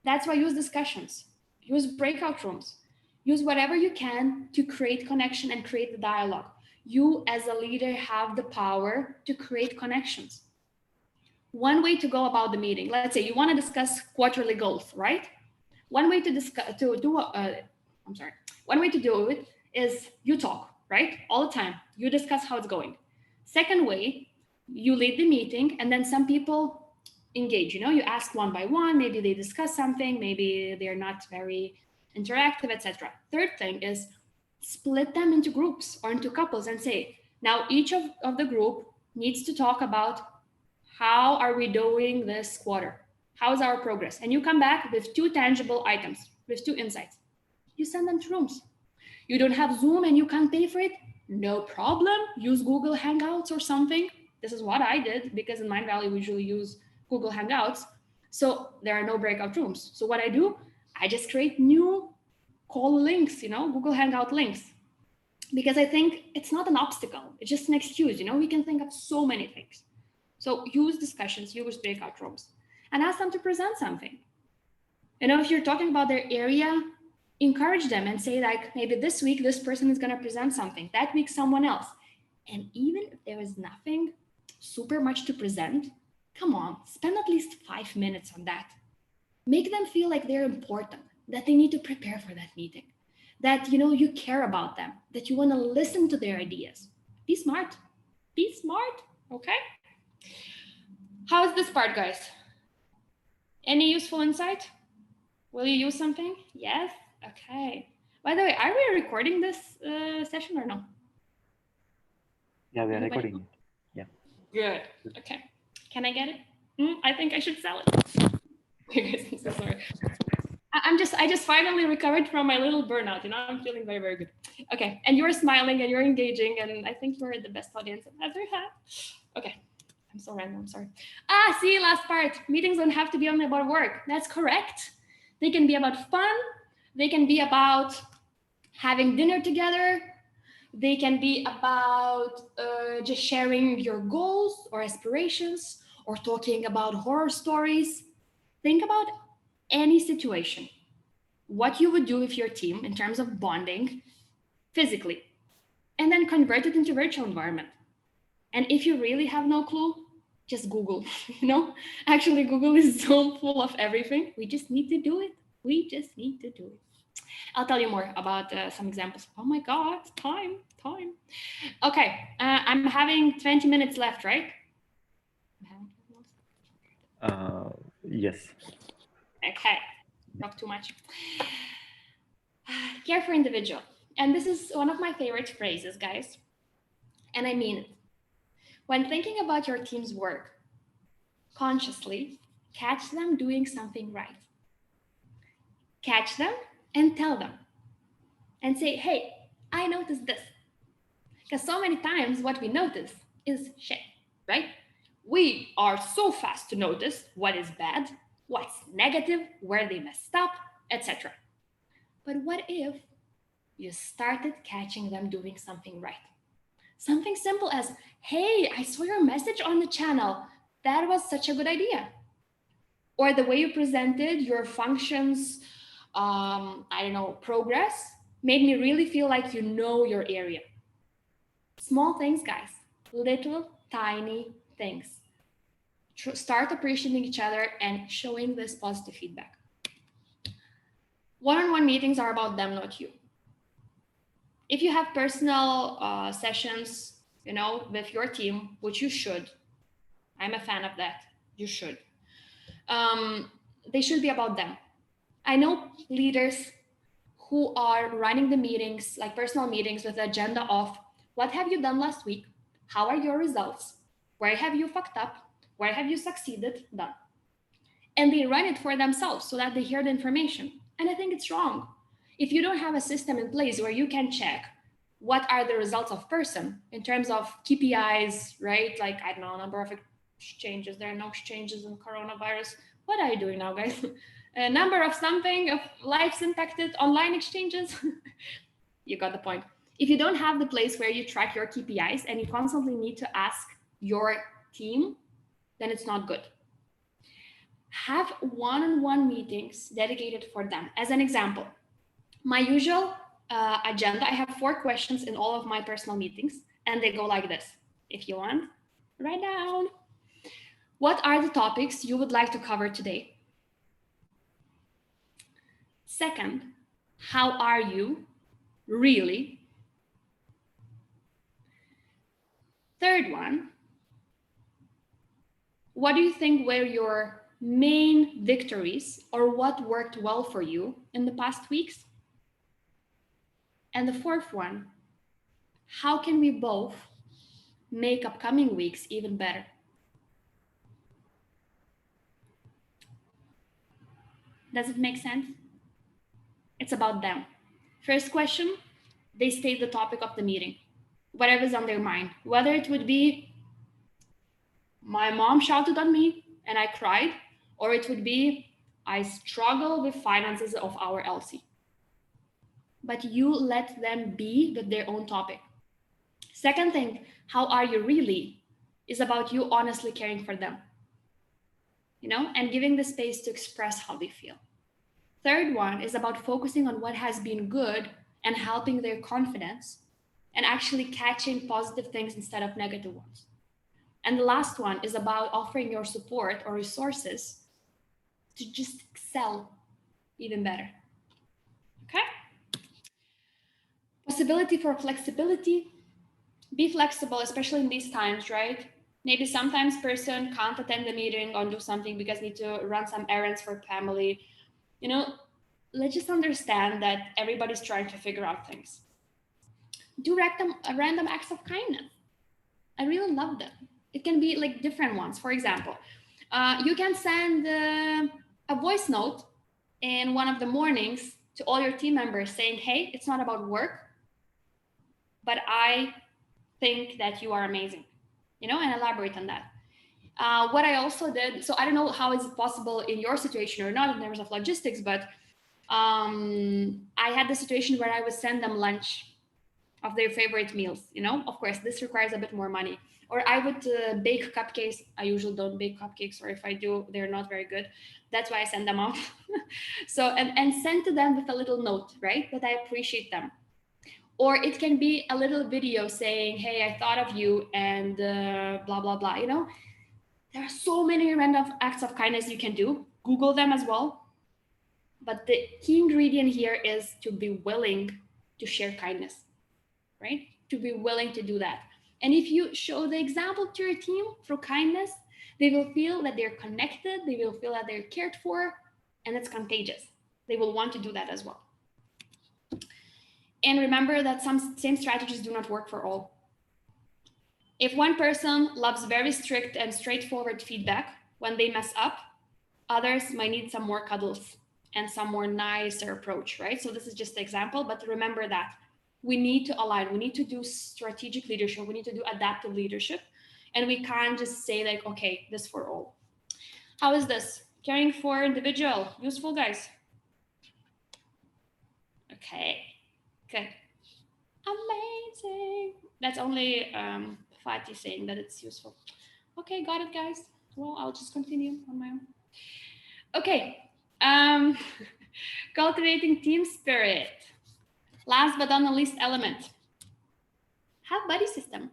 That's why use discussions, use breakout rooms, use whatever you can to create connection and create the dialogue. You as a leader have the power to create connections. One way to go about the meeting, let's say you want to discuss quarterly goals, right? One way to discuss, one way to do it is you talk, right? All the time, you discuss how it's going. Second way, you lead the meeting and then some people engage, you know, you ask one by one, maybe they discuss something, maybe they're not very interactive, etc. Third thing is split them into groups or into couples and say, now each of the group needs to talk about how are we doing this quarter? How's our progress? And you come back with 2 tangible items, with 2 insights. You send them to rooms. You don't have Zoom and you can't pay for it? No problem. Use Google Hangouts or something. This is what I did because in Mind Valley we usually use Google Hangouts. So there are no breakout rooms. So what I do, I just create new call links, you know, Google Hangout links. Because I think it's not an obstacle. It's just an excuse, you know, we can think of so many things. So use discussions, use breakout rooms, and ask them to present something. You know, if you're talking about their area, encourage them and say like, maybe this week, this person is gonna present something, that week, someone else. And even if there is nothing super much to present, come on, spend at least 5 minutes on that. Make them feel like they're important, that they need to prepare for that meeting, that, you know, you care about them, that you wanna listen to their ideas. Be smart, okay? How is this part, guys? Any useful insight? Will you use something? Yes? Okay. By the way, are we recording this session or no? Yeah, we are recording it. Yeah. Good. Okay. Can I get it? I think I should sell it. I'm so sorry. I just finally recovered from my little burnout. You know, I'm feeling very, very good. Okay. And you're smiling and you're engaging, and I think you're the best audience I've ever had. Okay. I'm so random, I'm sorry. See, last part. Meetings don't have to be only about work. That's correct. They can be about fun. They can be about having dinner together. They can be about just sharing your goals or aspirations or talking about horror stories. Think about any situation. What you would do with your team in terms of bonding physically, and then convert it into virtual environment. And if you really have no clue, just Google, you know? Actually, Google is so full of everything. We just need to do it. We just need to do it. I'll tell you more about some examples. Oh my God, time. Okay, I'm having 20 minutes left, right? Yes. Okay, not too much. Care for individual. And this is one of my favorite phrases, guys. And I mean it. When thinking about your team's work, consciously catch them doing something right. Catch them and tell them. And say, hey, I noticed this. Because so many times what we notice is shit, right? We are so fast to notice what is bad, what's negative, where they messed up, etc. But what if you started catching them doing something right? Something simple as, hey, I saw your message on the channel. That was such a good idea. Or the way you presented your functions, progress, made me really feel like you know your area. Small things, guys, little tiny things. Start appreciating each other and showing this positive feedback. One-on-one meetings are about them, not you. If you have personal sessions, with your team, which you should, I'm a fan of that, you should. They should be about them. I know leaders who are running the meetings, like personal meetings, with the agenda of what have you done last week? How are your results? Where have you fucked up? Where have you succeeded? Done. And they run it for themselves so that they hear the information. And I think it's wrong. If you don't have a system in place where you can check what are the results of person in terms of KPIs, right? Like, I don't know, number of exchanges. There are no exchanges in coronavirus. What are you doing now, guys? A number of something of lives impacted, online exchanges. You got the point. If you don't have the place where you track your KPIs and you constantly need to ask your team, then it's not good. Have one-on-one meetings dedicated for them. As an example, my usual agenda, I have 4 questions in all of my personal meetings, and they go like this. If you want, write down. What are the topics you would like to cover today? Second, how are you really? Third one, what do you think were your main victories or what worked well for you in the past weeks? And the fourth one, how can we both make upcoming weeks even better? Does it make sense? It's about them. First question, they state the topic of the meeting, whatever's on their mind, whether it would be my mom shouted on me and I cried, or it would be I struggle with finances of our LC. But you let them be with their own topic. Second thing, how are you really, is about you honestly caring for them, and giving the space to express how they feel. Third one is about focusing on what has been good and helping their confidence and actually catching positive things instead of negative ones. And the last one is about offering your support or resources to just excel even better. Okay? Possibility for flexibility. Be flexible, especially in these times, right? Maybe sometimes person can't attend the meeting or do something because need to run some errands for family. Let's just understand that everybody's trying to figure out things. Do random acts of kindness. I really love them. It can be like different ones. For example, you can send a voice note in one of the mornings to all your team members saying, hey, it's not about work, but I think that you are amazing, and elaborate on that. What I also did, so I don't know how is it possible in your situation or not in terms of logistics, but I had the situation where I would send them lunch of their favorite meals, Of course, this requires a bit more money. Or I would bake cupcakes. I usually don't bake cupcakes, or if I do, they're not very good. That's why I send them out. So, and send to them with a little note, right? That I appreciate them. Or it can be a little video saying, hey, I thought of you and blah, blah, blah, There are so many random acts of kindness you can do. Google them as well. But the key ingredient here is to be willing to share kindness, right? To be willing to do that. And if you show the example to your team through kindness, They will feel that they're connected, they will feel that they're cared for, and it's contagious. They will want to do that as well. And remember that some same strategies do not work for all. If one person loves very strict and straightforward feedback when they mess up, others might need some more cuddles and some more nicer approach, right? So this is just an example, but remember that we need to align, we need to do strategic leadership, we need to do adaptive leadership, and we can't just say like, okay, this for all. How is this? Caring for individual, useful, guys? Okay, good. Amazing. That's only Fatih saying that it's useful. Okay, got it, guys. Well, I'll just continue on my own. Okay, cultivating team spirit. Last but not the least element, have buddy system.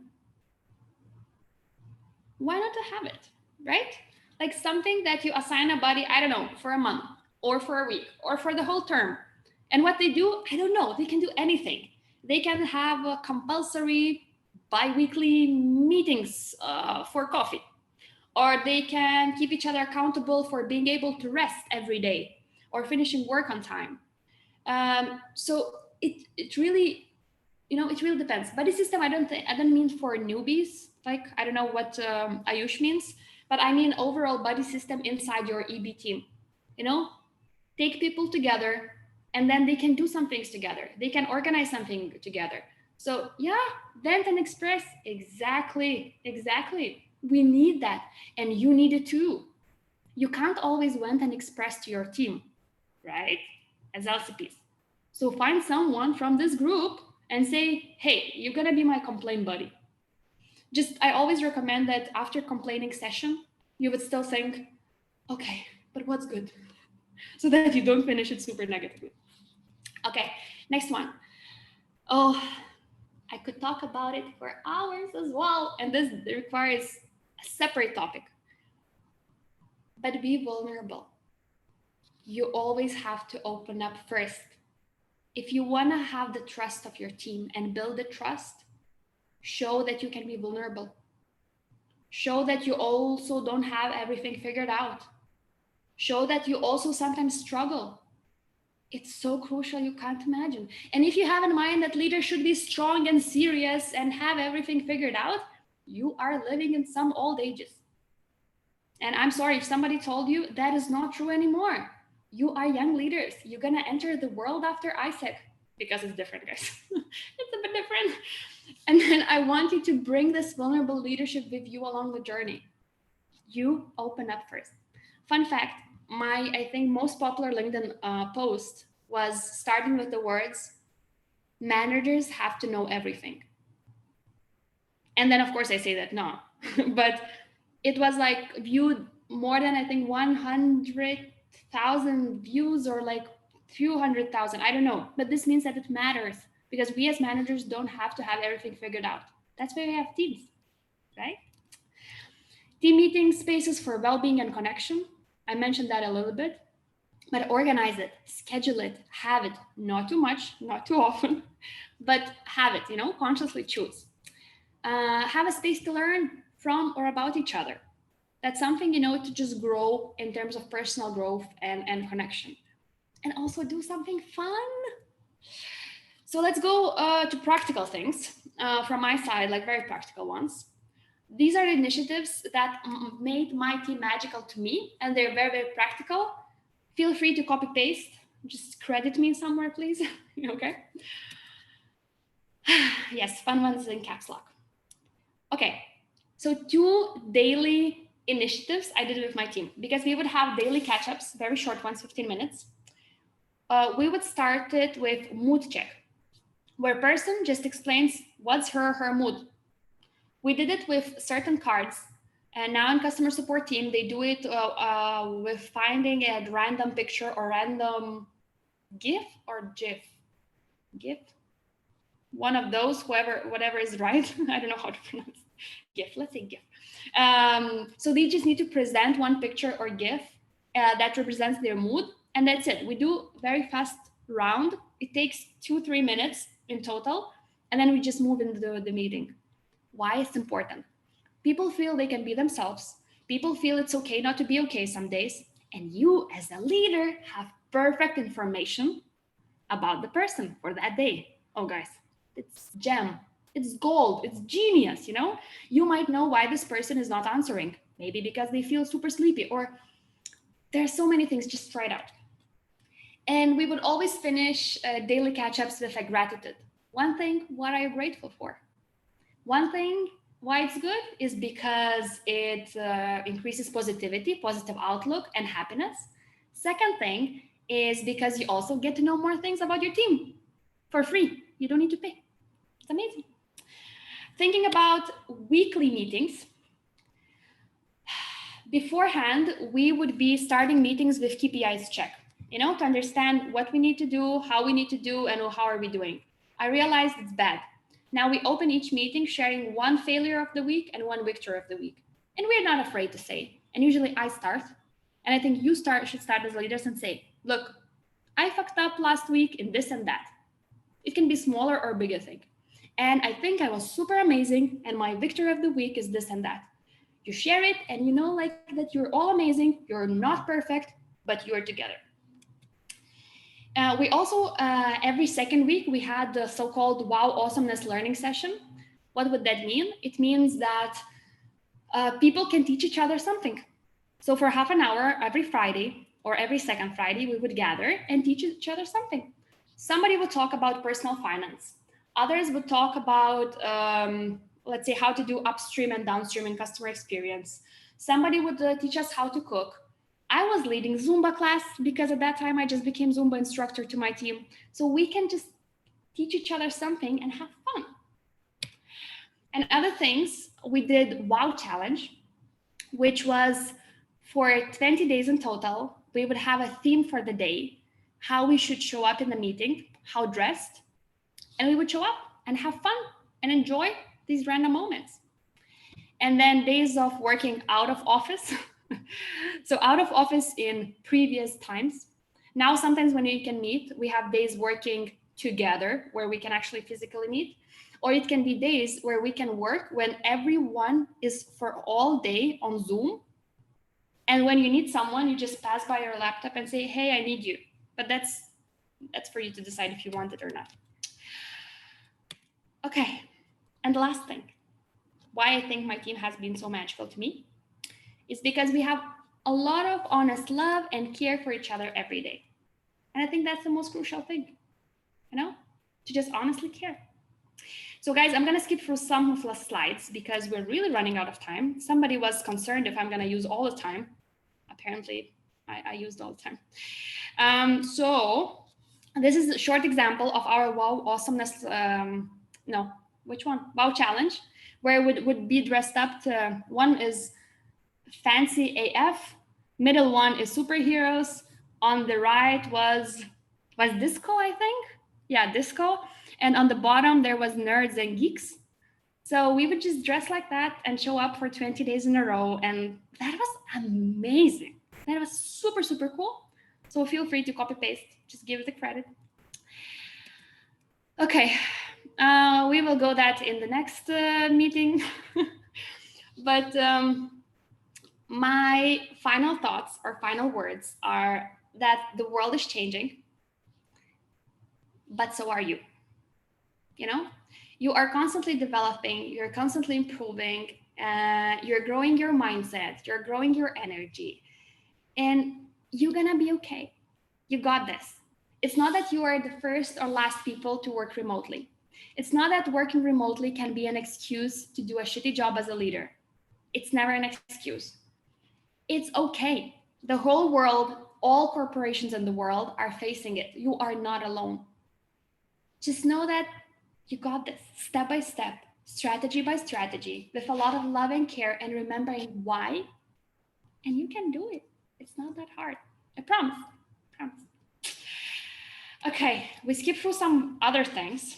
Why not to have it, right? Like something that you assign a buddy, I don't know, for a month or for a week or for the whole term. And what they do, I don't know, they can do anything. They can have a compulsory bi-weekly meetings for coffee, or they can keep each other accountable for being able to rest every day or finishing work on time. So it really, it really depends. Buddy system, I don't mean for newbies. Like, I don't know what Ayush means, but I mean overall buddy system inside your EB team. Take people together, and then they can do some things together. They can organize something together. So yeah, vent and express. Exactly. We need that, and you need it too. You can't always vent and express to your team, right? As LCPs. So find someone from this group and say, hey, you're gonna be my complaint buddy. I always recommend that after complaining session, you would still think, okay, but what's good? So that you don't finish it super negatively. Okay, next one. Oh, I could talk about it for hours as well, and this requires a separate topic. But be vulnerable. You always have to open up first. If you want to have the trust of your team and build the trust, show that you can be vulnerable. Show that you also don't have everything figured out. Show that you also sometimes struggle. It's so crucial, you can't imagine. And if you have in mind that leaders should be strong and serious and have everything figured out, you are living in some old ages. And I'm sorry if somebody told you that is not true anymore. You are young leaders. You're gonna enter the world after ISEC, because it's different, guys. It's a bit different. And then I want you to bring this vulnerable leadership with you along the journey. You open up first. Fun fact, my, I think, most popular LinkedIn post was starting with the words, managers have to know everything. And then, of course, I say that, no. But it was like viewed more than, I think, 100,000 views, or like few 100,000, I don't know. But this means that it matters, because we as managers don't have to have everything figured out. That's why we have teams, right? Team meeting spaces for well-being and connection. I mentioned that a little bit, but organize it, schedule it, have it, not too much, not too often, but have it, consciously choose. Have a space to learn from or about each other. That's something, to just grow in terms of personal growth and connection. And also do something fun. So let's go to practical things from my side, like very practical ones. These are the initiatives that made my team magical to me, and they're very, very practical. Feel free to copy paste. Just credit me somewhere, please. Okay. Yes, fun ones in caps lock. Okay, so 2 daily initiatives I did with my team, because we would have daily catch-ups, very short ones, 15 minutes. We would start it with mood check, where a person just explains what's her mood. We did it with certain cards, and now in customer support team, they do it with finding a random picture or random GIF or GIF. GIF? One of those, whatever is right. I don't know how to pronounce GIF. Let's say GIF. So they just need to present one picture or GIF that represents their mood, and that's it. We do very fast round. It takes 2-3 minutes in total, and then we just move into the meeting. Why it's important? People feel they can be themselves. People feel it's okay not to be okay some days. And you as a leader have perfect information about the person for that day. Oh guys, it's gem, it's gold, it's genius, you know? You might know why this person is not answering. Maybe because they feel super sleepy, or there's so many things, just try it out. And we would always finish daily catch-ups with a gratitude. One thing, what are you grateful for? One thing, why it's good is because it increases positivity, positive outlook, and happiness. Second thing is because you also get to know more things about your team for free. You don't need to pay. It's amazing. Thinking about weekly meetings. Beforehand, we would be starting meetings with KPIs check, you know, to understand what we need to do, how we need to do, and how are we doing. I realized it's bad. Now we open each meeting sharing one failure of the week and one victory of the week. And we're not afraid to say. And usually I start. And I think you should start as leaders and say, look, I fucked up last week in this and that. It can be smaller or bigger thing. And I think I was super amazing. And my victory of the week is this and that. You share it and you know like that you're all amazing. You're not perfect, but you're together. We also, every second week, we had the so-called Wow Awesomeness Learning Session. What would that mean? It means that people can teach each other something. So for half an hour, every Friday or every second Friday, we would gather and teach each other something. Somebody would talk about personal finance. Others would talk about, let's say, how to do upstream and downstream in customer experience. Somebody would teach us how to cook. I was leading Zumba class because at that time I just became Zumba instructor to my team. So we can just teach each other something and have fun. And other things, we did Wow Challenge, which was for 20 days in total. We would have a theme for the day, how we should show up in the meeting, how dressed, and we would show up and have fun and enjoy these random moments. And then days of working out of office. So out of office in previous times. Now, sometimes when we can meet, we have days working together where we can actually physically meet, or it can be days where we can work when everyone is for all day on Zoom. And when you need someone, you just pass by your laptop and say, hey, I need you. But that's for you to decide if you want it or not. Okay, and the last thing, why I think my team has been so magical to me is because we have a lot of honest love and care for each other every day. And I think that's the most crucial thing, you know, to just honestly care. So guys, I'm gonna skip through some of the slides because we're really running out of time. Somebody was concerned if I'm gonna use all the time. Apparently, I used all the time. So this is a short example of our Wow Awesomeness, Wow Challenge, where it would be dressed up to, one is fancy AF, middle one is superheroes, on the right was disco, I think. Yeah, disco. And on the bottom, there was nerds and geeks. So we would just dress like that and show up for 20 days in a row. And that was amazing. That was super, super cool. So feel free to copy paste, just give it the credit. Okay, we will go that in the next meeting. But my final thoughts or final words are that the world is changing, but so are you. You know, you are constantly developing, you're constantly improving, you're growing your mindset, you're growing your energy, and you're gonna be okay. You got this. It's not that you are the first or last people to work remotely. It's not that working remotely can be an excuse to do a shitty job as a leader. It's never an excuse. It's okay. The whole world, all corporations in the world are facing it. You are not alone. Just know that you got this, step by step, strategy by strategy, with a lot of love and care and remembering why, and you can do it. It's not that hard. I promise. Okay, we skip through some other things.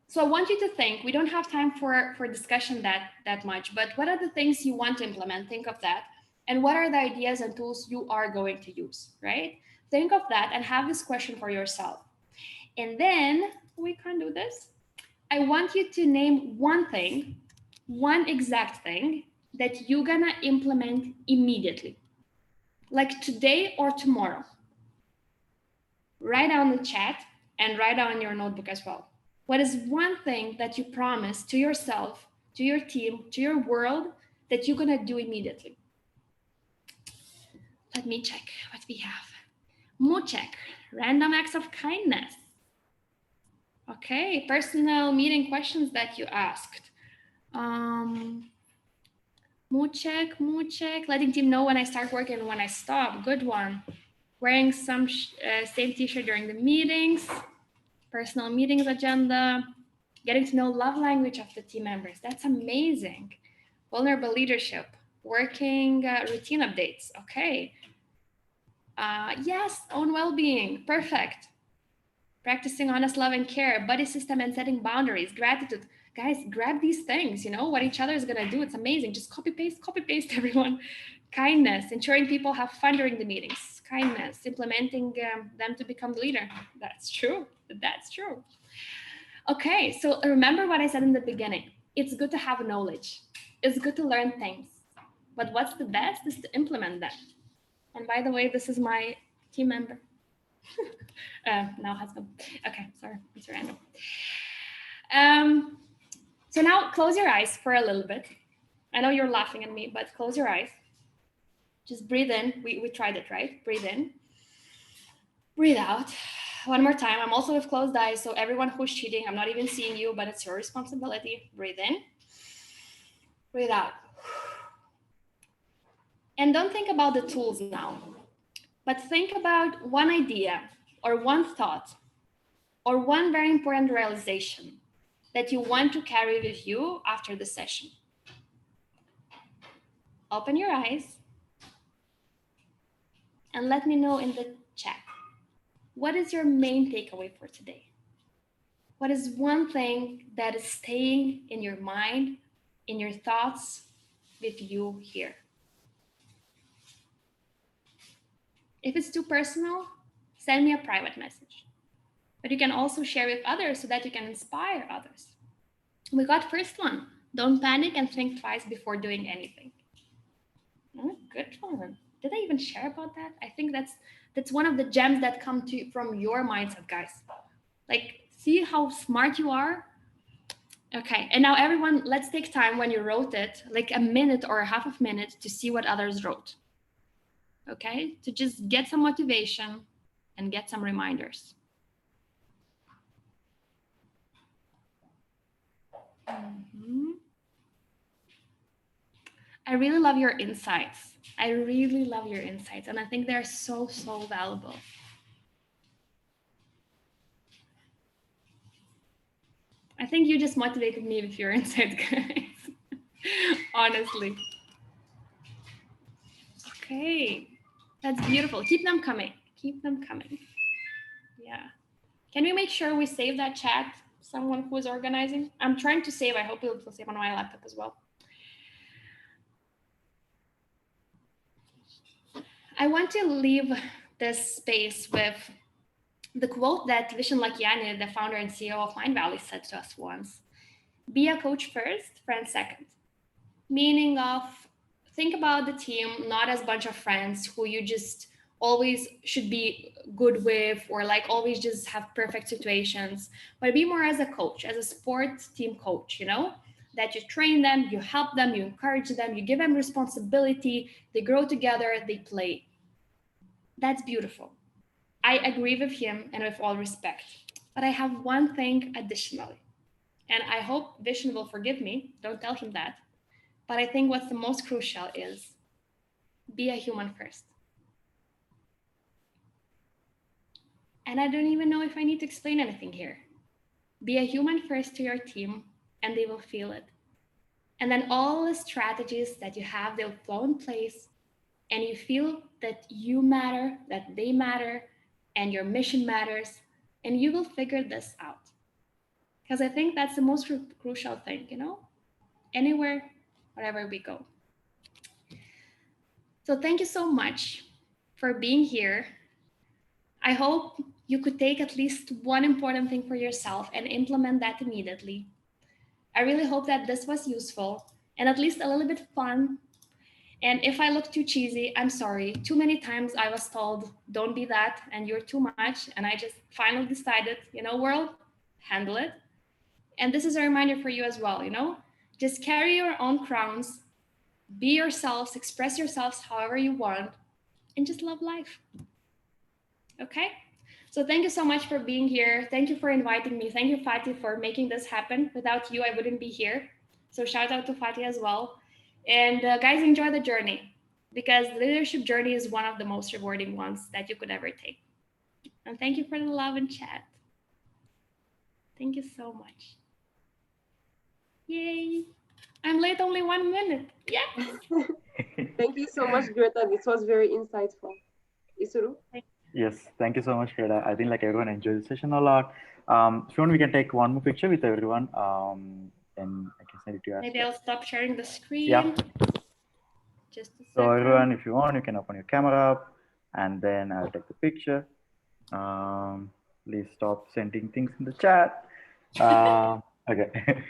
So I want you to think, we don't have time for discussion that much, but what are the things you want to implement? Think of that. And what are the ideas and tools you are going to use, right? Think of that and have this question for yourself. And then we can do this. I want you to name one thing one exact thing that you're gonna implement immediately, like today or tomorrow. Write down the chat and write down in your notebook as well. What is one thing that you promise to yourself, to your team, to your world that you're gonna do immediately? Let me check what we have. Mood check, random acts of kindness. Okay, personal meeting questions that you asked. Mood check, letting team know when I start working and when I stop. Good one. Wearing some same t-shirt during the meetings. Personal meetings agenda. Getting to know love language of the team members. That's amazing. Vulnerable leadership. Working routine updates. Okay. Yes, own well-being. Perfect. Practicing honest love and care, buddy system and setting boundaries, gratitude. Guys, grab these things, you know, what each other is gonna do. It's amazing. Just copy paste everyone. Kindness, ensuring people have fun during the meetings. Kindness, implementing them to become the leader. That's true. That's true. Okay, so remember what I said in the beginning. It's good to have knowledge. It's good to learn things. But what's the best is to implement them. And by the way, this is my team member. Now husband. Okay, sorry, it's random. So now close your eyes for a little bit. I know you're laughing at me, but close your eyes. Just breathe in. We tried it, right? Breathe in. Breathe out. One more time. I'm also with closed eyes, so everyone who's cheating, I'm not even seeing you, but it's your responsibility. Breathe in. Breathe out. And don't think about the tools now, but think about one idea or one thought or one very important realization that you want to carry with you after the session. Open your eyes and let me know in the chat. What is your main takeaway for today? What is one thing that is staying in your mind, in your thoughts, with you here? If it's too personal, send me a private message. But you can also share with others so that you can inspire others. We got first one. Don't panic and think twice before doing anything. Oh, good one. Did I even share about that? I think that's one of the gems that come to from your mindset, guys. Like, see how smart you are? Okay, and now everyone, let's take time when you wrote it, like a minute or a half of a minute to see what others wrote. Okay, to just get some motivation and get some reminders. I really love your insights. I really love your insights, and I think they're so valuable. I think you just motivated me with your insights, guys. Honestly. Okay, that's beautiful. Keep them coming. Keep them coming. Yeah. Can we make sure we save that chat? Someone who is organizing. I'm trying to save. I hope it will save on my laptop as well. I want to leave this space with the quote that Vishen Lakiani, the founder and CEO of Mind Valley, said to us once. Be a coach first, friend second. Meaning of, think about the team not as a bunch of friends who you just always should be good with or like always just have perfect situations, but be more as a coach, as a sports team coach, you know, that you train them, you help them, you encourage them, you give them responsibility, they grow together, they play. That's beautiful. I agree with him and with all respect, but I have one thing additionally, and I hope Vishen will forgive me, don't tell him that, but I think what's the most crucial is be a human first. And I don't even know if I need to explain anything here. Be a human first to your team and they will feel it. And then all the strategies that you have, they'll flow in place and you feel that you matter, that they matter, and your mission matters, and you will figure this out. Because I think that's the most crucial thing, you know, anywhere, wherever we go. So thank you so much for being here. I hope you could take at least one important thing for yourself and implement that immediately. I really hope that this was useful and at least a little bit fun. And if I look too cheesy, I'm sorry. Too many times I was told, don't be that, and you're too much. And I just finally decided, world, handle it. And this is a reminder for you as well, just carry your own crowns, be yourselves, express yourselves however you want, and just love life. Okay? So thank you so much for being here. Thank you for inviting me. Thank you, Fatih, for making this happen. Without you, I wouldn't be here. So shout out to Fatih as well. And guys, enjoy the journey, because the leadership journey is one of the most rewarding ones that you could ever take. And thank you for the love and chat. Thank you so much. Yay. I'm late only 1 minute. Yes. Thank you so much, Greta. This was very insightful. Isuru? Yes, thank you so much, Greta. I think like everyone enjoyed the session a lot. If you want, we can take one more picture with everyone. And I can send it to you. Maybe I'll stop sharing the screen. Yeah. Just a second. So everyone, if you want, you can open your camera up, and then I'll take the picture. Please stop sending things in the chat. Okay.